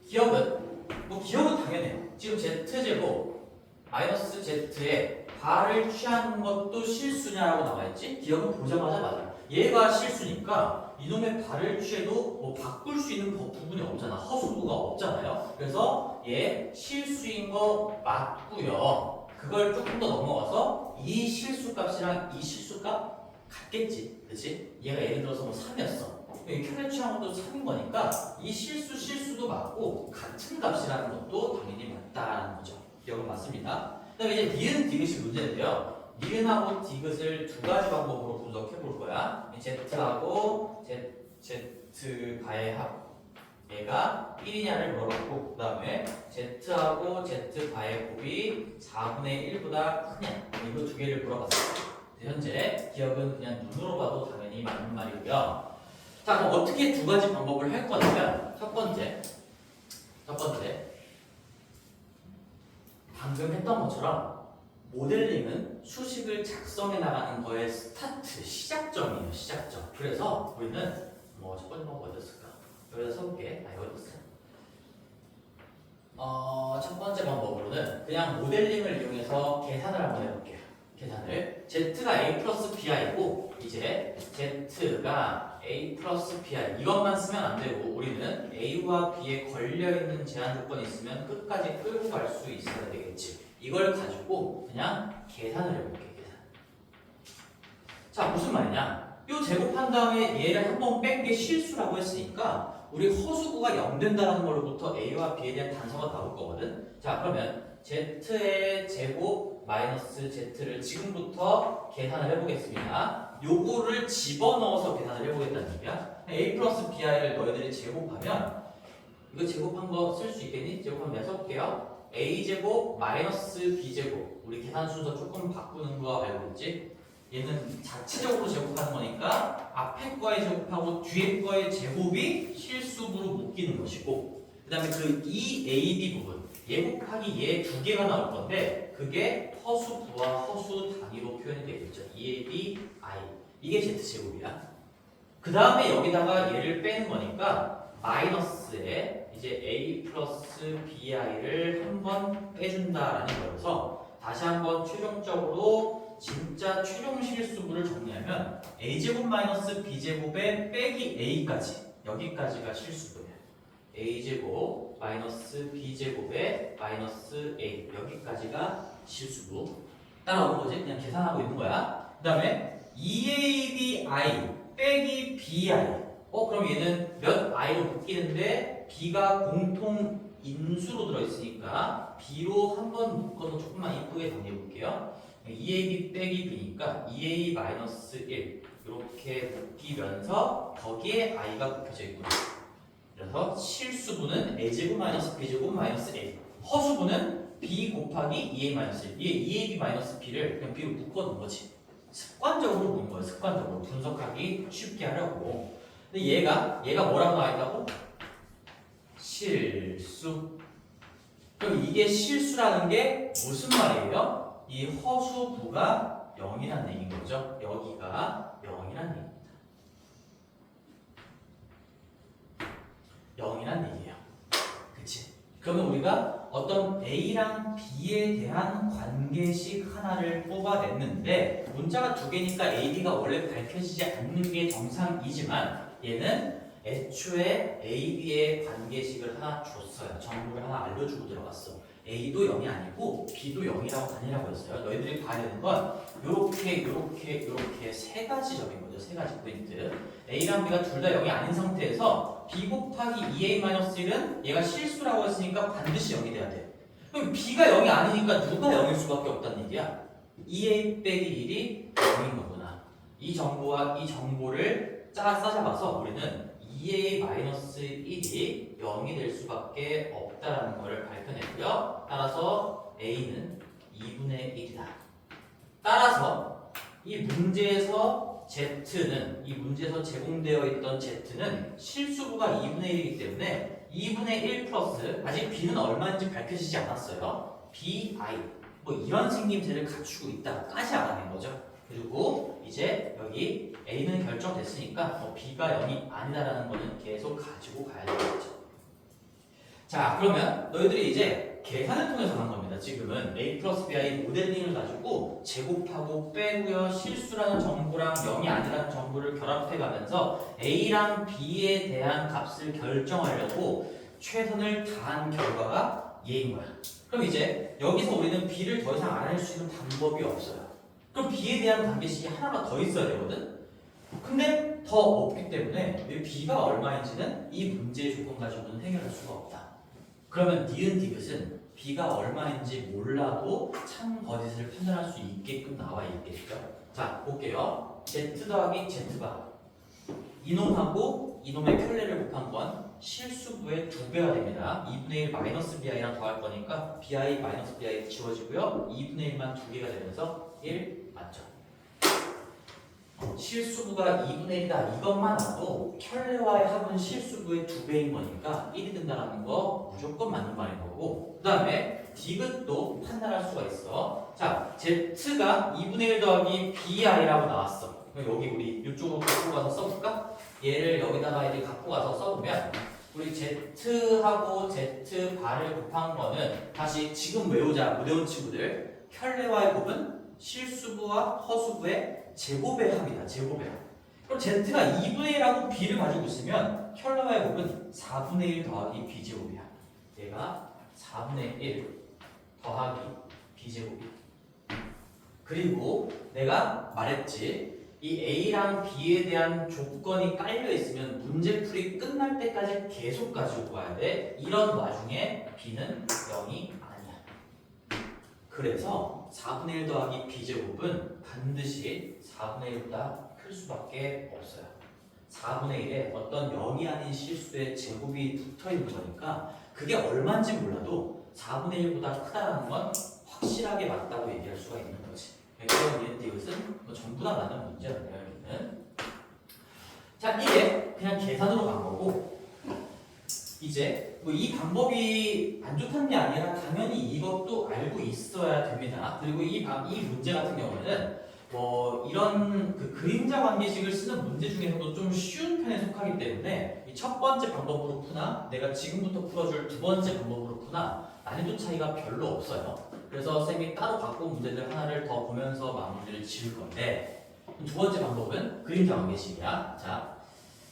기억은 당연해요. 지금 Z제곱 마이너스 Z에 발을 취한 것도 실수냐라고 나와있지? 기억은 보자마자 맞아. 얘가 실수니까 이놈의 발을 취해도 뭐 바꿀 수 있는 부분이 없잖아. 허수부가 없잖아요. 그래서 얘 실수인 거 맞고요. 그걸 조금 더 넘어가서 이 실수값이랑 이 실수값 같겠지, 그렇지? 얘가 예를 들어서 뭐 3이었어. 켤레 취한 것도 3인 거니까 이 실수도 맞고 같은 값이라는 것도 당연히 맞다라는 거죠. 기억은 맞습니다. 그다음에 이제 니은 디귿이 문제인데요. 니은하고 디귿을 두 가지 방법으로 분석해 볼 거야. Z하고 Z바의 합. 얘가 1이냐를 물어봤고, 그 다음에 Z하고 Z바의 곱이 4분의 1보다 크냐. 이거 두 개를 물어봤어요. 현재 기억은 그냥 눈으로 봐도 당연히 맞는 말이고요. 자, 그럼 어떻게 두 가지 방법을 할 거냐면, 첫 번째. 방금 했던 것처럼 모델링은 수식을 작성해 나가는 거의 스타트, 시작점이에요. 시작점. 그래서 우리는 뭐 첫 번째 방법 어디였을까? 여기다 써볼게. 여기 있어. 첫 번째 방법으로는 그냥 모델링을 이용해서 계산을 한번 해볼게요. 계산을. Z가 A 플러스 BI고, 이제 Z가 A 플러스 BI 이것만 쓰면 안 되고, 우리는 A와 B에 걸려있는 제한 조건이 있으면 끝까지 끌고 갈 수 있어야 되겠지. 이걸 가지고 그냥 계산을 해볼게요. 계산. 자, 무슨 말이냐? 요 제곱한 다음에 얘를 한번 뺀 게 실수라고 했으니까 우리 허수구가 0 된다는 걸로부터 A와 B에 대한 단서가 나올 거거든. 자, 그러면 Z의 제곱 마이너스 Z를 지금부터 계산을 해보겠습니다. 요거를 집어넣어서 계산을 해보겠다는 얘기야. A 플러스 BI를 너희들이 제곱하면, 이거 제곱한 거 쓸 수 있겠니? 제곱하면 내가 써볼게요. A제곱 마이너스 B제곱. 우리 계산 순서 조금 바꾸는 거 알고 있지? 얘는 자체적으로 제곱하는 거니까 앞에 거에 제곱하고 뒤에 거의 제곱이 실수부로 묶이는 것이고, 그 다음에 그 EAB 부분, 얘 곱하기 얘 두 개가 나올 건데, 그게 허수부와 허수 단위로 표현이 되겠죠. EAB, I. 이게 Z제곱이야. 그 다음에 여기다가 얘를 빼는 거니까 마이너스에 이제 A 플러스 BI를 한번 빼준다라는 거여서, 다시 한번 최종적으로 진짜 최종 실수부를 정리하면 A제곱 마이너스 B제곱에 빼기 A까지, 여기까지가 실수부예요. A제곱 마이너스 B제곱에 마이너스 A, 여기까지가 실수부. 따라오는 거지? 그냥 계산하고 있는 거야. 그 다음에 EABI 빼기 BI. 그럼 얘는 몇 I로 묶이는데 B가 공통 인수로 들어있으니까 B로 한번 묶어서 조금만 이쁘게 정리해볼게요. EAB 빼기 B니까 EA 마이너스 1 이렇게 묶이면서 거기에 I가 곱해져 있고요. 그래서 실수부는 A제곱 마이너스 B제곱 마이너스 A, 허수부는 B 곱하기 EA 마이너스 1. EAB 마이너스 B를 그냥 B로 묶어놓은 거지. 습관적으로 묶은 거예요. 습관적으로 분석하기 쉽게 하려고. 근데 얘가 뭐라고 나와 있다고? 실수. 그럼 이게 실수라는 게 무슨 말이에요? 이 허수부가 0이란 얘기인 거죠. 여기가 0이란 얘기입니다. 0이란 얘기예요. 그치? 그러면 우리가 어떤 A랑 B에 대한 관계식 하나를 뽑아냈는데 문자가 두 개니까 A, B가 원래 밝혀지지 않는 게 정상이지만 얘는 애초에 A, B의 관계식을 하나 줬어요. 정보를 하나 알려주고 들어갔어. A도 0이 아니고 B도 0이라고 아니라고 했어요. 너희들이 봐야 되는 건 요렇게 세 가지 점인 거죠. 세 가지 포인트. A랑 B가 둘 다 0이 아닌 상태에서 B 곱하기 2A-1은 얘가 실수라고 했으니까 반드시 0이 돼야 돼. 그럼 B가 0이 아니니까 누가 0일 수밖에 없다는 얘기야. 2A 빼기 1이 0인 거구나. 이 정보와 이 정보를 싸잡아서 우리는 2A-1이 0이 될 수밖에 없다라는 것을 밝혀냈고요. 따라서 A는 2분의 1이다. 따라서 이 문제에서 제공되어 있던 Z는 실수부가 2분의 1이기 때문에 2분의 1 플러스 아직 B는 얼마인지 밝혀지지 않았어요. BI 뭐 이런 생김새를 갖추고 있다까지 알아낸 거죠. 그리고 이제 여기 A는 결정됐으니까 B가 0이 아니다라는 거는 계속 가지고 가야 되겠죠. 자, 그러면 너희들이 이제 계산을 통해서 한 겁니다. 지금은 A 플러스 BI 모델링을 가지고 제곱하고 빼고요. 실수라는 정보랑 0이 아니라는 정보를 결합해가면서 A랑 B에 대한 값을 결정하려고 최선을 다한 결과가 얘인 거야. 그럼 이제 여기서 우리는 B를 더 이상 알아낼 수 있는 방법이 없어요. 그럼 B에 대한 관계식이 하나가 더 있어야 되거든? 근데 더 없기 때문에 왜 B가 얼마인지는 이 문제의 조건 가지고는 해결할 수가 없다. 그러면 니은 디귿은 B가 얼마인지 몰라도 참 거짓을 판단할 수 있게끔 나와 있겠죠. 자, 볼게요. Z 더하기 Z바 이놈하고 이놈의 켤레를 곱한 건 실수부의 2배가 됩니다. 2분의 1 마이너스 BI랑 더할 거니까 BI 마이너스 BI 지워지고요. 2분의 1만 2개가 되면서 1 맞죠? 실수부가 2분의 1이다 이것만 알아도 켤레와의 합은 실수부의 2배인 거니까 1이 된다는 거 무조건 맞는 말인 거고 그 다음에 디귿도 판단할 수가 있어. 자, Z가 2분의 1 더하기 BI라고 나왔어. 그럼 여기 우리 이쪽으로 갖고 가서 써볼까? 얘를 여기다가 이제 갖고 가서 써보면 우리 Z하고 Z바를 곱한 거는 다시 지금 외우자 못 외운 친구들 켤레와의 곱은 실수부와 허수부의 제곱의 합이다. 제곱의 합. 그럼 Z가 2분의 1하고 B를 가지고 있으면 켤레와의 곱은 4분의 1 더하기 B제곱이야. 얘가 4분의 1 더하기 B제곱이야. 그리고 내가 말했지 이 A랑 B에 대한 조건이 깔려 있으면 문제풀이 끝날 때까지 계속 가지고 가야 돼. 이런 와중에 B는 0이 아니야. 그래서 4분의 1 더하기 B제곱은 반드시 4분의 1보다 클 수밖에 없어요. 4분의 1에 어떤 0이 아닌 실수의 제곱이 붙어 있는 거니까 그게 얼마인지 몰라도 4분의 1보다 크다는 건 확실하게 맞다고 얘기할 수가 있는 거지. 그런 이것은 뭐 전부 다 맞는 문제예요. 여기는. 자, 이게 그냥 계산으로 간 거고 이제 뭐 이 방법이 안 좋다는 게 아니라 당연히 이것도 알고 있어야 됩니다. 그리고 이 문제 같은 경우에는 뭐 이런 그 그림자 관계식을 쓰는 문제 중에서도 좀 쉬운 편에 속하기 때문에 이 첫 번째 방법으로 푸나 내가 지금부터 풀어줄 두 번째 방법으로 푸나 난이도 차이가 별로 없어요. 그래서 쌤이 따로 바꾼 문제들 하나를 더 보면서 마무리를 지을 건데 두 번째 방법은 그림자 관계식이야. 자,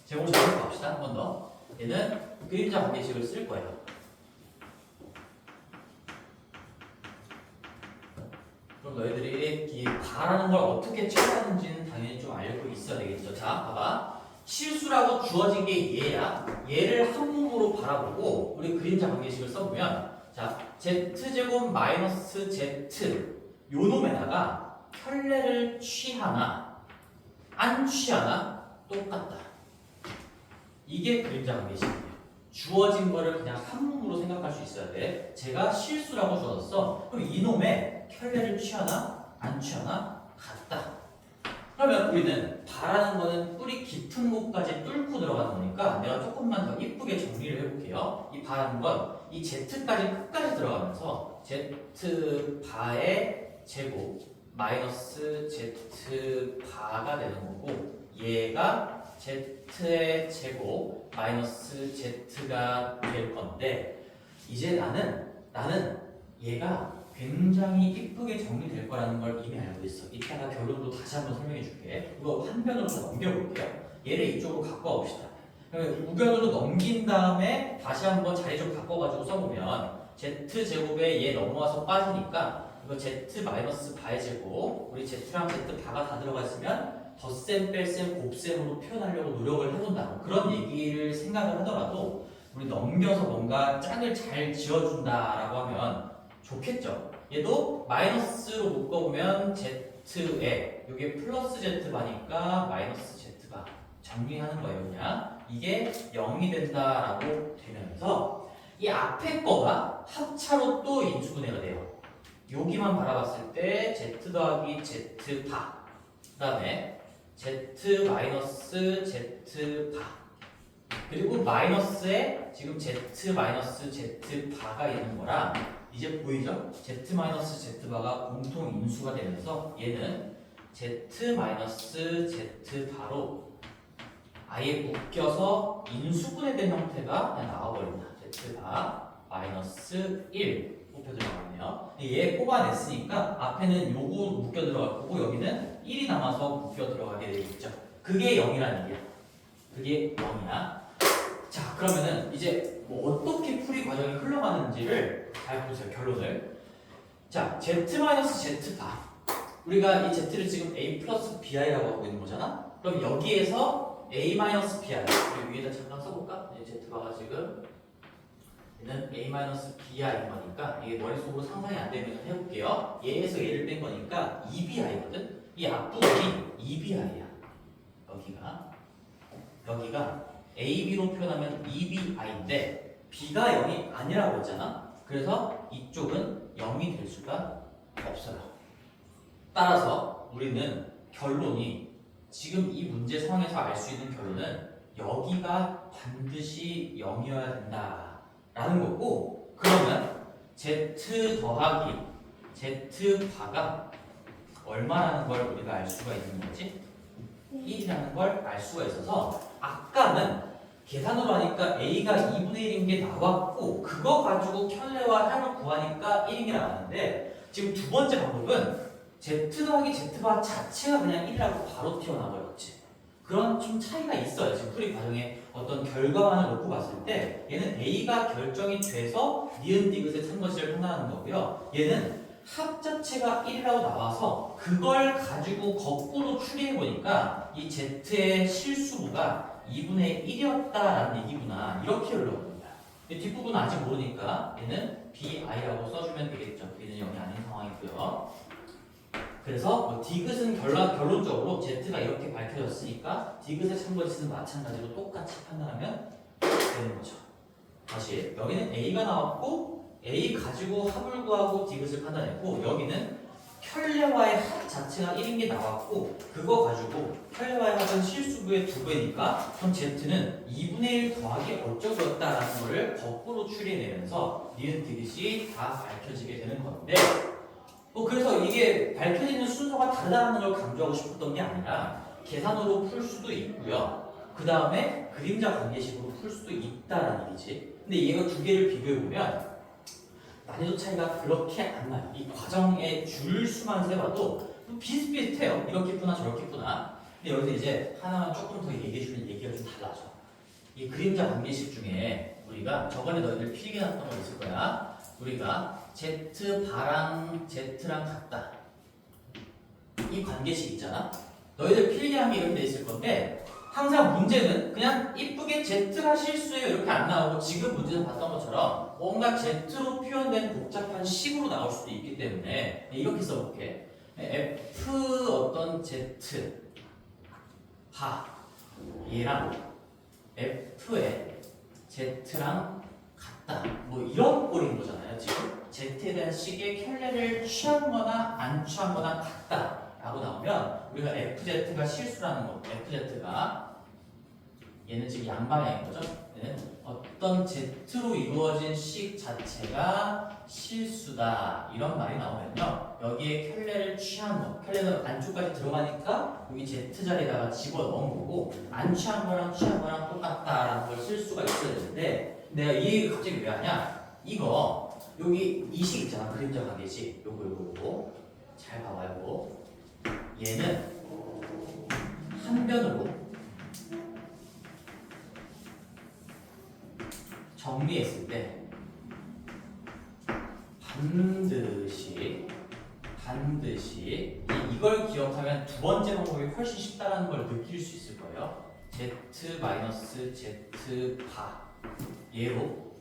제목을 잘 봅시다. 한 번 더. 얘는 그림자 관계식을 쓸 거예요. 그럼 너희들이 이 바라는 걸 어떻게 처리하는지는 당연히 좀 알고 있어야 되겠죠. 자, 봐봐. 실수라고 주어진 게 얘야. 얘를 한 몸으로 바라보고 우리 그림자 관계식을 써보면 자, Z제곱 마이너스 Z 요 놈에다가 켤레를 취하나 안 취하나 똑같다. 이게 그림자 관계식이에요. 주어진 거를 그냥 한 몸으로 생각할 수 있어야 돼. 제가 실수라고 주어졌어. 그럼 이놈의 켤레를 취하나 안 취하나 같다. 그러면 우리는 바라는 거는 뿌리 깊은 곳까지 뚫고 들어가는 거니까 내가 조금만 더 이쁘게 정리를 해볼게요. 이 바라는 건 이 Z까지 끝까지 들어가면서 Z 바의 제곱 마이너스 z 바가 되는 거고 얘가 z의 제곱 마이너스 z가 될 건데 이제 나는 얘가 굉장히 이쁘게 정리될 거라는 걸 이미 알고 있어. 이따가 결론도 다시 한번 설명해 줄게. 이거 한 변으로 더 넘겨볼게요. 얘를 이쪽으로 갖고 와봅시다. 우변으로 넘긴 다음에 다시 한번 자리 좀 바꿔가지고 써보면 z제곱에 얘 넘어와서 빠지니까 이거 z 마이너스 바의 제곱 우리 z랑 z 바가 다 들어가 있으면 덧셈 뺄셈 곱셈으로 표현하려고 노력을 해본다. 그런 얘기를 생각을 하더라도 우리 넘겨서 뭔가 짝을 잘 지어준다라고 하면 좋겠죠. 얘도 마이너스로 묶어보면 z에 이게 플러스 z바니까 마이너스 z바 정리하는 거예요. 그냥 이게 0이 된다라고 되면서 이 앞에 거가 합차로 또 인수분해가 돼요. 여기만 바라봤을 때 z 더하기 z바 그 다음에 z 마이너스 z바 그리고 마이너스에 지금 z 마이너스 z바가 있는 거랑 이제 보이죠? z 마이너스 z바가 공통 인수가 되면서 얘는 z 마이너스 z바로 아예 묶여서 인수분해된 형태가 그냥 나와버립니다. z바 마이너스 1 뽑혀 들어가네요. 얘 뽑아냈으니까 앞에는 요거 묶여 들어갈 거고 여기는 1이 남아서 묶여 들어가게 되겠죠. 그게 0이라는 얘기야. 그게 0이야. 자 그러면은 이제 뭐 어떻게 풀이 과정이 흘러가는지를 잘 보세요. 결론을. 자 z-z바 우리가 이 z를 지금 a 플러스 bi라고 하고 있는 거잖아. 그럼 여기에서 a-bi 우리 위에다 잠깐 써볼까? z바가 지금 얘는 a-bi인 거니까 이게 머릿속으로 상상이 안 되면 해볼게요. 얘에서 얘를 뺀 거니까 2bi거든. 이 앞부분이 2bi야. 여기가 AB로 표현하면 2BI인데 B가 0이 아니라고 했잖아. 그래서 이쪽은 0이 될 수가 없어요. 따라서 우리는 결론이 지금 이 문제 상황에서 알 수 있는 결론은 여기가 반드시 0이어야 된다라는 거고 그러면 Z 더하기 Z바가 얼마라는 걸 우리가 알 수가 있는 거지? 1이라는 걸 알 수가 있어서 아까는 계산으로 하니까 A가 2분의 1인 게 나왔고 그거 가지고 켤레와 합을 구하니까 1인 게 나왔는데 지금 두 번째 방법은 Z 더하기 Z바 자체가 그냥 1이라고 바로 튀어나와버렸지. 그런 좀 차이가 있어요. 지금 풀이 과정에 어떤 결과만을 놓고 봤을 때 얘는 A가 결정이 돼서 니은 디귿의 3번씩을 판단하는 거고요. 얘는 합 자체가 1이라고 나와서 그걸 가지고 거꾸로 추리해보니까 이 Z의 실수가 2분의 1이었다라는 얘기구나. 이렇게 흘러갑니다. 뒷부분은 아직 모르니까 얘는 BI라고 써주면 되겠죠. B는 0이 아닌 상황이고요. 그래서 뭐 디귿은 결론적으로 Z가 이렇게 밝혀졌으니까 디귿의 3번씩은 마찬가지로 똑같이 판단하면 되는 거죠. 다시 여기는 A가 나왔고 A 가지고 합을 구하고 디귿을 판단했고 여기는 켤레와의 합 자체가 1인 게 나왔고 그거 가지고 켤레와의 합은 실수부의 2배니까 그럼 Z는 2분의 1 더하기 어쩌고였다라는 거를 거꾸로 추리해내면서 니은 디귿이 다 밝혀지게 되는 건데 그래서 이게 밝혀지는 순서가 다르다는 걸 강조하고 싶었던 게 아니라 계산으로 풀 수도 있고요. 그 다음에 그림자 관계식으로 풀 수도 있다라는 얘기지. 근데 얘가 두 개를 비교해보면 난이도 차이가 그렇게 안 나요. 이 과정의 줄 수만 세봐도 비슷비슷해요. 이렇게 푸나 저렇게 푸나. 근데 여기서 이제 하나만 조금 더 얘기해주면 얘기가 좀 달라져. 이 그림자 관계식 중에 우리가 저번에 너희들 필기해놨던 거 있을 거야. 우리가 Z바랑 Z랑 같다. 이 관계식 있잖아. 너희들 필기한 게 이런 데 있을 건데 항상 문제는 그냥 이쁘게 Z가 실수예요 이렇게 안 나오고 지금 문제에서 봤던 것처럼 뭔가 Z로 표현된 복잡한 식으로 나올 수도 있기 때문에 이렇게 써볼게. F 어떤 Z 바 얘랑 F의 Z랑 같다 뭐 이런 꼴인 거잖아요. 지금 Z에 대한 식의 켤레를 취한 거나 안 취한 거나 같다 라고 나오면 우리가 FZ가 실수라는 거 FZ가 얘는 지금 양방향인 거죠. 얘는 어떤 Z로 이루어진 식 자체가 실수다 이런 말이 나오면요. 여기에 켤레를 취한 거, 켤레는 안쪽까지 들어가니까 여기 Z 자리에다가 집어넣은 거고 안 취한 거랑 취한 거랑 똑같다라는 걸 쓸 수가 있어야 되는데 내가 이 얘기를 갑자기 왜 하냐? 이거 여기 이 식 있잖아. 그림자 관계식 요거 잘 봐봐요. 얘는 한 변으로 정리했을 때 반드시 이걸 기억하면 두 번째 방법이 훨씬 쉽다는 걸 느낄 수 있을 거예요. Z-Z 바 얘로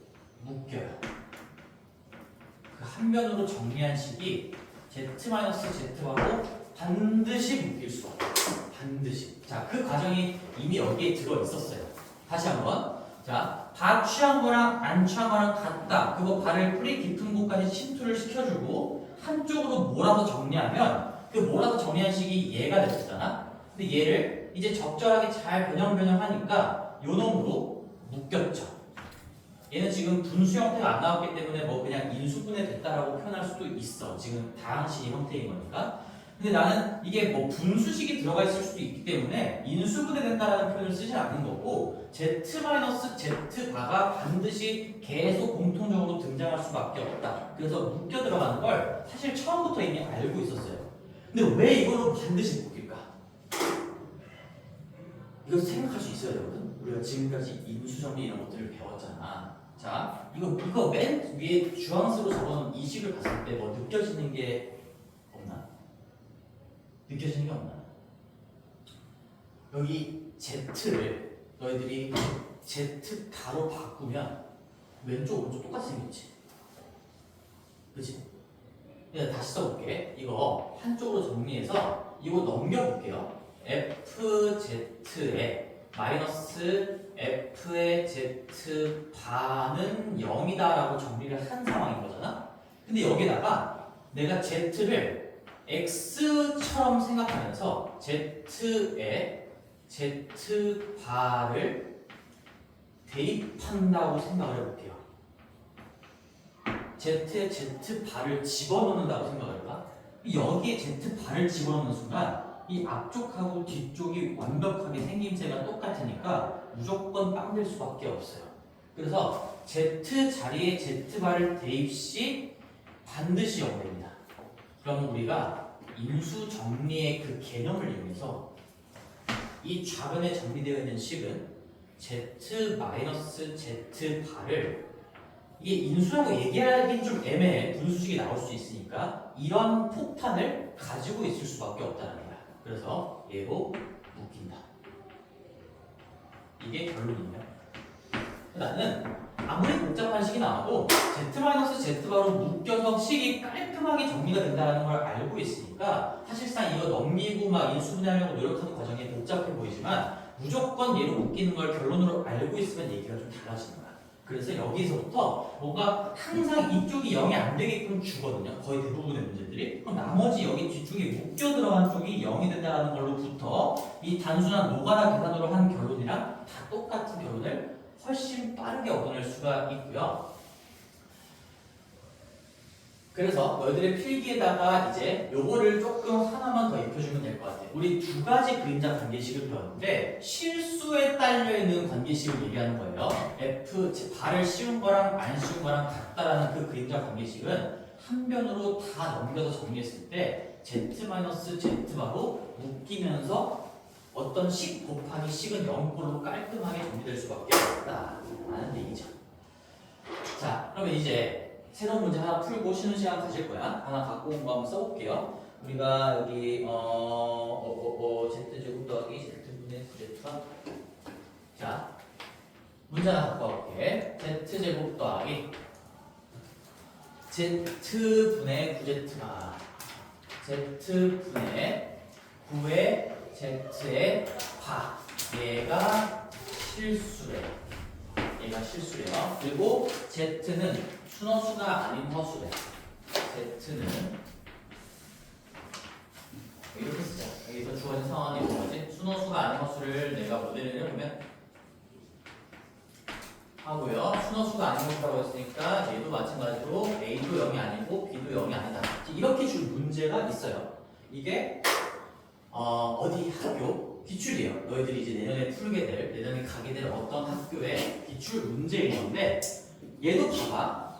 묶여요. 그 한 변으로 정리한 식이 Z-Z 바로 반드시 묶일 수가 있어요. 반드시. 자, 그 과정이 이미 여기에 들어 있었어요. 다시 한번. 자, 다 취한 거랑 안 취한 거랑 같다. 그거 발을 뿌리 깊은 곳까지 침투를 시켜주고 한쪽으로 몰아서 정리하면 그 몰아서 정리한 식이 얘가 됐잖아. 근데 얘를 이제 적절하게 잘 변형하니까 요 놈으로 묶였죠. 얘는 지금 분수 형태가 안 나왔기 때문에 뭐 그냥 인수분해 됐다라고 표현할 수도 있어. 지금 다항식의 형태인 거니까. 근데 나는 이게 뭐 분수식이 들어가 있을 수도 있기 때문에 인수분해 된다라는 표현을 쓰지 않는 거고 Z-Z바가 반드시 계속 공통적으로 등장할 수밖에 없다. 그래서 묶여 들어가는 걸 사실 처음부터 이미 알고 있었어요. 근데 왜 이걸로 반드시 묶일까? 이거 생각할 수 있어야 되거든. 우리가 지금까지 인수정리 이런 것들을 배웠잖아. 자, 이거 맨 위에 주황색으로 적어놓은 이 식을 봤을 때 뭐 느껴지는 게 없나? 느껴지는 게 없나? 여기 Z를 너희들이 Z바로 바꾸면 왼쪽 오른쪽 똑같이 생겼지? 그치? 내가 다시 써볼게. 이거 한쪽으로 정리해서 이거 넘겨볼게요. FZ에 마이너스 F의 Z 바는 0이다 라고 정리를 한 상황인 거잖아. 근데 여기다가 내가 Z를 X처럼 생각하면서 Z에 Z 바를 대입한다고 생각을 해볼게요. Z에 Z 바를 집어넣는다고 생각을 해봐. 여기에 Z 바를 집어넣는 순간 이 앞쪽하고 뒤쪽이 완벽하게 생김새가 똑같으니까 무조건 빵될 수밖에 없어요. 그래서 Z 자리에 Z바를 대입 시 반드시 0됩니다. 그럼 우리가 인수 정리의 그 개념을 이용해서 이 좌변에 정리되어 있는 식은 Z-Z바를 이게 인수라고 얘기하기는 좀 애매해. 분수식이 나올 수 있으니까 이런 폭탄을 가지고 있을 수밖에 없다는 거야. 그래서 얘로 묶인다. 이게 결론이에요. 나는 아무리 복잡한 식이 나와도 Z-Z바로 묶여서 식이 깔끔하게 정리가 된다는 걸 알고 있으니까 사실상 이거 넘기고 막 인수분해하려고 노력하는 과정이 복잡해 보이지만 무조건 얘로 묶이는 걸 결론으로 알고 있으면 얘기가 좀 달라지는 거야. 그래서 여기서부터 뭔가 항상 이쪽이 0이 안 되게끔 주거든요. 거의 대부분의 문제들이. 그럼 나머지 여기 뒤쪽에 묶여 들어간 쪽이 0이 된다는 걸로부터 이 단순한 노가다 계산으로 한 결론이랑 다 똑같은 결론을 훨씬 빠르게 얻어낼 수가 있고요. 그래서 너희들의 필기에다가 이제 요거를 조금 하나만 더 입혀주면 될 것 같아. 우리 두 가지 그림자 관계식을 배웠는데 실수에 딸려있는 관계식을 얘기하는 거예요. F, 발을 씌운 거랑 안 씌운 거랑 같다라는 그 그림자 관계식은 한 변으로 다 넘겨서 정리했을 때 Z-Z바로 묶이면서 어떤 식 곱하기 식은 0꼴로 깔끔하게 정리될 수밖에 없다라는 얘기죠. 자, 그러면 이제 새로운 문제 하나 풀고 쉬는 시간 가질 거야. 하나 갖고 온 거 한번 써볼게요. 우리가 여기 Z제곱 더하기 Z분의 9Z가 자, 문제 하나 갖고 와볼게. Z제곱 더하기 Z분의 9Z가 Z분의 9의 Z의 바 얘가 실수래. 얘가 실수래요. 그리고 Z는 순허수가 아닌 허수래. Z는 이렇게 쓰자. 여기서 주어진 상황이 뭐지? 순허수가 아닌 허수를 내가 모델을 해보면 얘도 0이 아니다. 이렇게 준 문제가 있어요. 이게 어디 학교 기출이에요. 너희들이 이제 내년에 풀게 될, 내년에 가게 될 어떤 학교의 기출 문제인 건데 얘도 봐봐.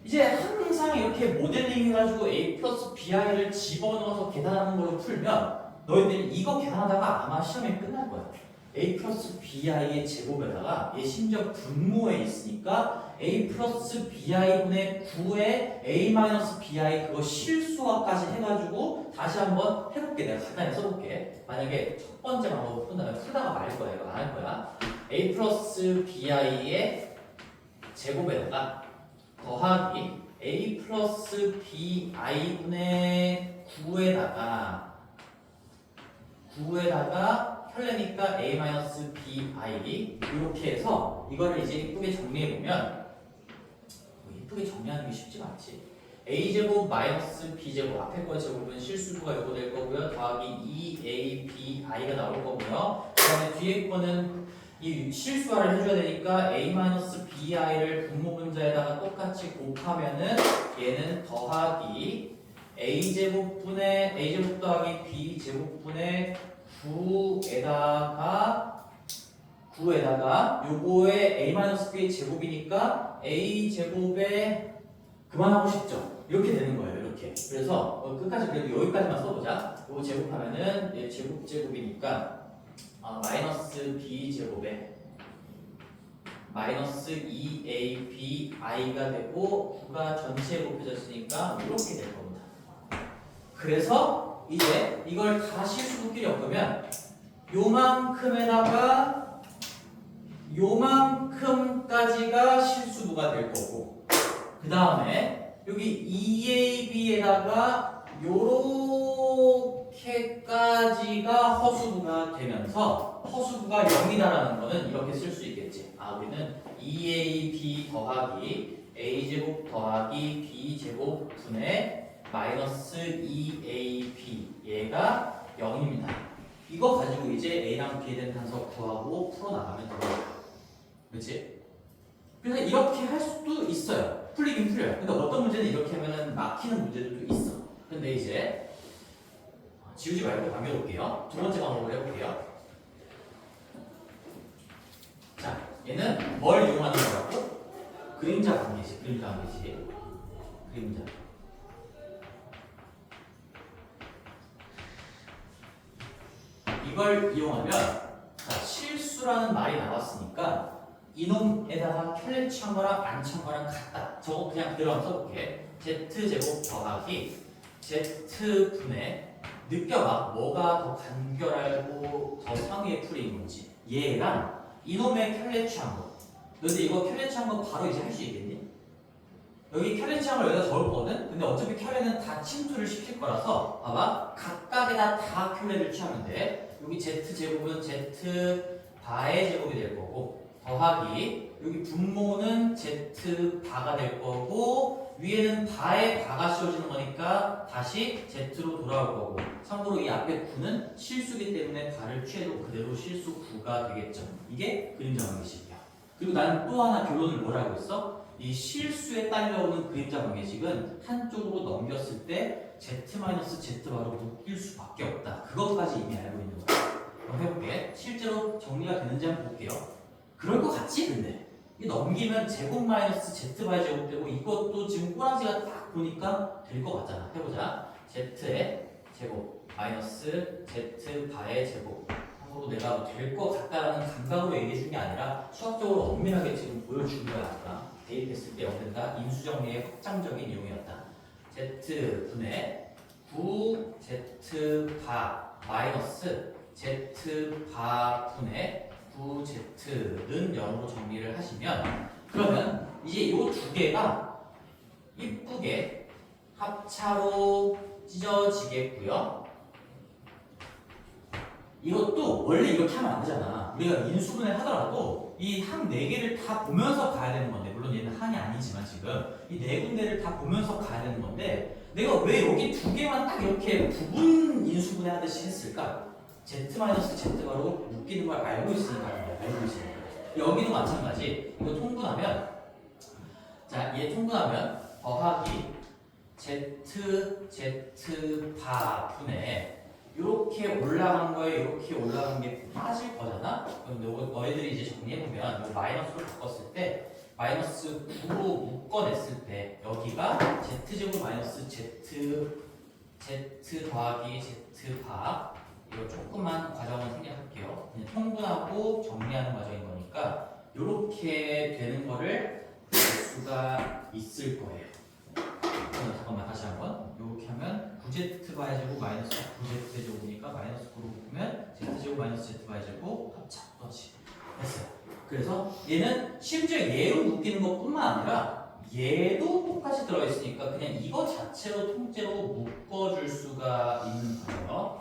이제 항상 이렇게 모델링 해가지고 A 플러스 BI를 집어넣어서 계산하는 걸로 풀면 너희들이 이거 계산하다가 아마 시험에 끝날 거야. A 플러스 BI의 제곱에다가 얘 심지어 분모에 있으니까 A 플러스 BI분의 9에 A 마이너스 BI 그거 실수화까지 해가지고 다시 한번 해볼게. 내가 간단히 써볼게. 만약에 첫 번째 방법을 푼다면 풀다가 말 거야. 이거 안 할 거야. A 플러스 BI의 제곱에다가 더하기 A 플러스 BI분의 9에다가 혈내니까 A 마이너스 BI 이렇게 해서 이거를 이제 이쁘게 정리해보면 이쁘게 정리하는 게 쉽지가 않지. A제곱 마이너스 B제곱 앞에 거 제곱은 실수가 요거 될 거고요. 더하기 2ABI가 나올 거고요. 그 다음에 뒤에 거는 이 실수화를 해줘야 되니까 A-BI를 분모 분자에다가 똑같이 곱하면은 얘는 더하기 A제곱 더하기 B제곱분의 9에다가 요거의 A-B의 제곱이니까 A제곱에 그만하고 싶죠? 이렇게 되는 거예요. 이렇게. 그래서 끝까지 그래도 여기까지만 써보자. 요거 제곱하면은 얘 제곱이니까 마이너스 B제곱에 마이너스 2ABI가 되고 9가 전체에 곱해졌으니까 이렇게 될 겁니다. 그래서 이제 이걸 다 실수분끼리 엮으면 요만큼에다가 요만큼까지가 실수부가 될 거고 그 다음에 여기 2AB에다가 요렇게까지가 허수부가 되면서 허수부가 0이다라는 거는 이렇게 쓸 수 있겠지. 우리는 2AB 더하기 A제곱 더하기 B제곱 분의 마이너스 2AB 얘가 0입니다. 이거 가지고 이제 A랑 B에 대한 단서 구하고 풀어나가면 됩니다. 그렇지? 그래서 이렇게 할 수도 있어요. 풀리긴 풀려요. 근데 어떤 문제는 이렇게 하면 막히는 문제들도 있어. 근데 이제 지우지 말고 남겨놓을게요. 두 번째 방법을 해볼게요. 자, 얘는 뭘 이용하는 거라고? 그림자 관계식. 그림자. 이걸 이용하면 실수라는 말이 나왔으니까 이놈에다가 켤레 취한 거랑 안 취한 거랑 같다. 저거 그냥 그대로 한번 써볼게. Z제곱 더하기 Z분의 느껴봐. 뭐가 더 간결하고 더 상위에 풀인 건지. 얘랑 이놈의 켤레 취한 거. 너희들 이거 켤레 취한 거 바로 이제 할 수 있겠니? 여기 켤레 취한 걸 여기다 적을 거거든? 근데 어차피 켤레는 다 침투를 시킬 거라서 봐봐. 각각에다 다 켤레를 취하면 돼. 여기 Z제곱은 Z바의 제곱이 될 거고 더하기 여기 분모는 Z바가 될 거고 위에는 바에 바가 씌워지는 거니까 다시 Z로 돌아올 거고 참고로 이 앞에 9는 실수기 때문에 바를 취해도 그대로 실수 9가 되겠죠. 이게 그림자 관계식이야. 그리고 나는 또 하나 결론을 뭐라고 했어? 이 실수에 딸려오는 그림자 관계식은 한쪽으로 넘겼을 때 Z-Z바로 묶일 수밖에 없다. 그것까지 이미 알고 있는 거야. 그럼 해볼게. 실제로 정리가 되는지 한번 볼게요. 그럴 것 같지? 근데 이 넘기면 제곱 마이너스 Z바의 제곱 되고 이것도 지금 꼬라지가 딱 보니까 될 것 같잖아. 해보자. Z의 제곱 마이너스 Z바의 제곱. 참고로 내가 될 것 같다라는 감각으로 얘기해 준 게 아니라 수학적으로 엄밀하게 지금 보여준 거야. 아까 대입했을 때 얻는다. 인수정리의 확장적인 이용이었다. Z분의 9Z바 마이너스 Z바분의 9Z는 0으로 정리를 하시면 그러면 이제 이 두 개가 이쁘게 합차로 찢어지겠고요. 이것도 원래 이렇게 하면 안 되잖아. 우리가 인수분해 하더라도 이 항 4개를 다 보면서 가야 되는 건데 물론 얘는 항이 아니지만 지금 이 4군데를 다 보면서 가야 되는 건데 내가 왜 여기 두 개만 딱 이렇게 부분 인수분해 하듯이 했을까? Z-Z바로 묶이는 걸 알고 있으니까 여기도 마찬가지. 이거 통분하면 자, 얘 통분하면 더하기 바 분의 이렇게 올라간 거에 이렇게 올라간 게 빠질 거잖아. 그럼 너희들이 이제 정리해보면 요 마이너스로 바꿨을 때 마이너스 9로 묶어냈을 때 여기가 z제곱 마이너스 z 더하기 z바 이거 조금만 과정을 생략할게요. 그냥 통분하고 정리하는 과정인 거니까 이렇게 되는 거를 볼 수가 있을 거예요. 잠깐만 다시 한번 이렇게 하면 9z바의 제곱 마이너스 9z의 제곱이니까 마이너스 9로 묶으면 z제곱 마이너스 z바의 제곱 합작 더하기 됐어요. 그래서 얘는 심지어 얘로 묶이는 것뿐만 아니라 얘도 똑같이 들어있으니까 그냥 이거 자체로 통째로 묶어줄 수가 있는 거예요.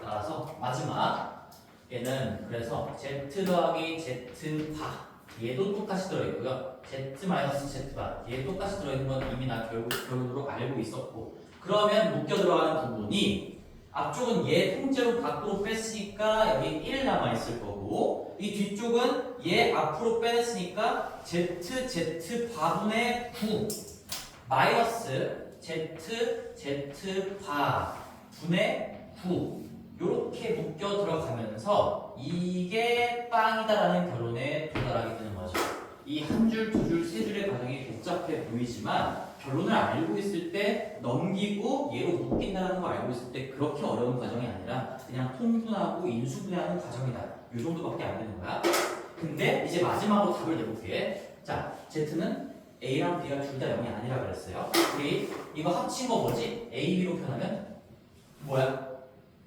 따라서 마지막 얘는 그래서 z 더하기 z바 얘도 똑같이 들어있고요. z 마이너스 z바 얘 똑같이 들어있는 건 이미 나 결론으로 알고 있었고 그러면 묶여 들어가는 부분이 앞쪽은 얘 통째로 밖으로 뺐으니까 여기 1 남아있을 거고 이 뒤쪽은 얘 앞으로 빼냈으니까 z바분의 9 마이너스 z바분의 9 이렇게 묶여 들어가면서 이게 빵이다라는 결론에 도달하게 되는 거죠. 이 한 줄, 두 줄, 세 줄의 과정이 복잡해 보이지만 결론을 알고 있을 때 넘기고 얘로 묶인다는 거 알고 있을 때 그렇게 어려운 과정이 아니라 그냥 통분하고 인수분해하는 과정이다. 이 정도밖에 안 되는 거야. 근데 이제 마지막으로 답을 내볼게. 자, Z는 A랑 B가 둘 다 0이 아니라 그랬어요. 우리 이거 합친 거 뭐지? A, B로 표현하면 뭐야?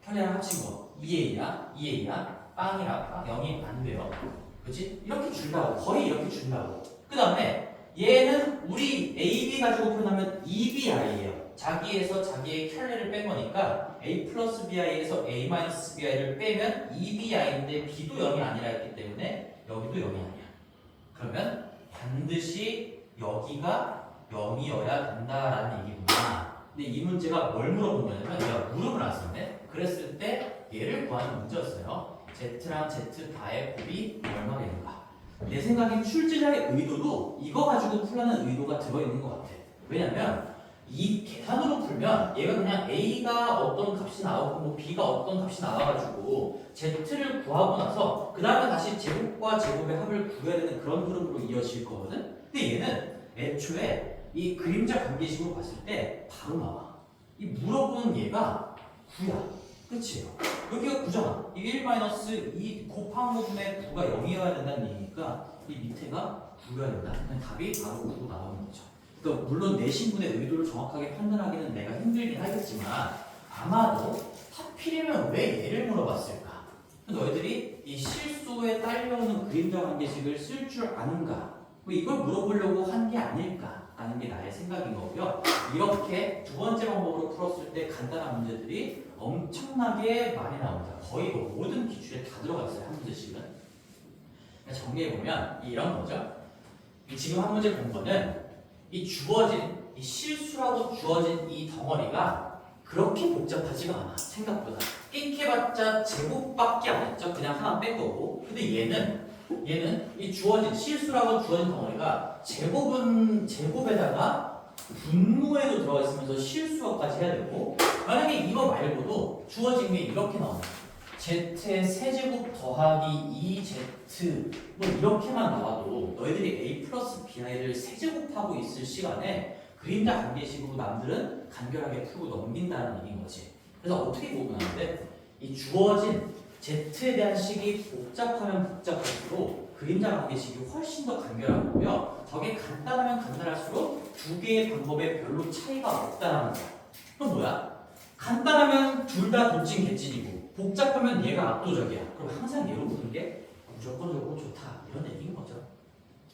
편애랑 합친 거 2A야 빵이라 0이 안 돼요. 그치? 이렇게 준다고 거의 이렇게 준다고. 그 다음에 얘는 우리 A, B 가지고 표현하면 2BI예요. 자기에서 자기의 켤레를 뺀 거니까 A 플러스 BI에서 A 마이너스 BI를 빼면 2BI인데 B도 0이 아니라 했기 때문에 여기도 0이 아니야. 그러면 반드시 여기가 0이어야 된다라는 얘기구나. 근데 이 문제가 뭘 물어본 거냐면 내가 물음을 안 썼네. 그랬을 때 얘를 구하는 문제였어요. Z랑 Z바의 곱이 얼마 되는가. 내 생각엔 출제자의 의도도 이거 가지고 풀라는 의도가 들어있는 것 같아. 왜냐면 이 계산으로 풀면 얘가 그냥 A가 어떤 값이 나오고 뭐 B가 어떤 값이 나와가지고 Z를 구하고 나서 그 다음에 다시 제곱과 제곱의 합을 구해야 되는 그런 흐름으로 이어질 거거든. 근데 얘는 애초에 이 그림자 관계식으로 봤을 때 바로 나와. 이 물어보는 얘가 9야. 끝이에요. 여기가 9잖아. 이 1-2 곱한 부분의 9가 0이어야 된다는 얘기니까 이 밑에가 9여야 된다. 그냥 답이 바로 9로 나오는 거죠. 그러니까 물론 내 신분의 의도를 정확하게 판단하기는 내가 힘들긴 하겠지만 아마도 하필이면 왜 얘를 물어봤을까? 너희들이 이 실수에 딸려오는 그림자 관계식을 쓸 줄 아는가? 뭐 이걸 물어보려고 한 게 아닐까? 라는 게 나의 생각인 거고요. 이렇게 두 번째 방법으로 풀었을 때 간단한 문제들이 엄청나게 많이 나옵니다. 거의 뭐 모든 기출에 다 들어가 있어요. 한 문제씩은. 정리해보면 이런 거죠. 지금 한 문제 본 거는 이 주어진, 이 실수라고 주어진 이 덩어리가 그렇게 복잡하지가 않아. 생각보다. 끽해봤자 제곱밖에 안 했죠. 그냥 하나 뺀 거고. 근데 얘는 이 주어진 실수라고 주어진 덩어리가 제곱에다가 분모에도 들어가 있으면서 실수어까지 해야 되고 만약에 이거 말고도 주어진 게 이렇게 나오면 z의 세제곱 더하기 2z 뭐 이렇게만 나와도 너희들이 a 플러스 bi를 세제곱하고 있을 시간에 그림자 관계식으로 남들은 간결하게 풀고 넘긴다는 얘기인 거지. 그래서 어떻게 구분하는데 이 주어진 z에 대한 식이 복잡하면 복잡할수록 그림자 관계식이 훨씬 더 간결하고요. 저게 간단하면 간단할수록 두 개의 방법에 별로 차이가 없다는 거야. 그럼 뭐야? 간단하면 둘 다 돌진 개찐이고 복잡하면 얘가 압도적이야. 그럼 항상 얘로 보는 게 무조건적으로 좋다. 이런 얘기인 거죠.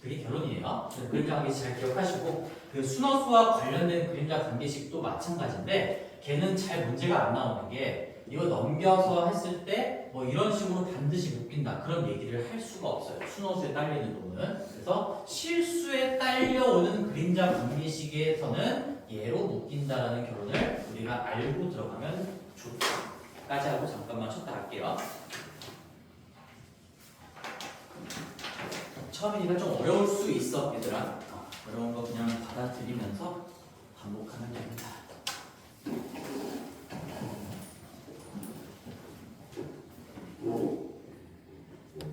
그게 결론이에요. 그림자 관계식 잘 기억하시고 그 순어수와 관련된 그림자 관계식도 마찬가지인데 걔는 잘 문제가 안 나오는 게 이거 넘겨서 했을 때 뭐 이런 식으로 반드시 묶인다 그런 얘기를 할 수가 없어요. 순어수에 딸리는 놈은. 그래서 실수에 딸려오는 그림자 관계식에서는 얘로 묶인다라는 결론을 우리가 알고 들어가면 좋다까지 하고 잠깐만 쳤다 할게요. 처음이니까 좀 어려울 수 있어 얘들아. 어려운 거 그냥 받아들이면서 반복하면 됩니다.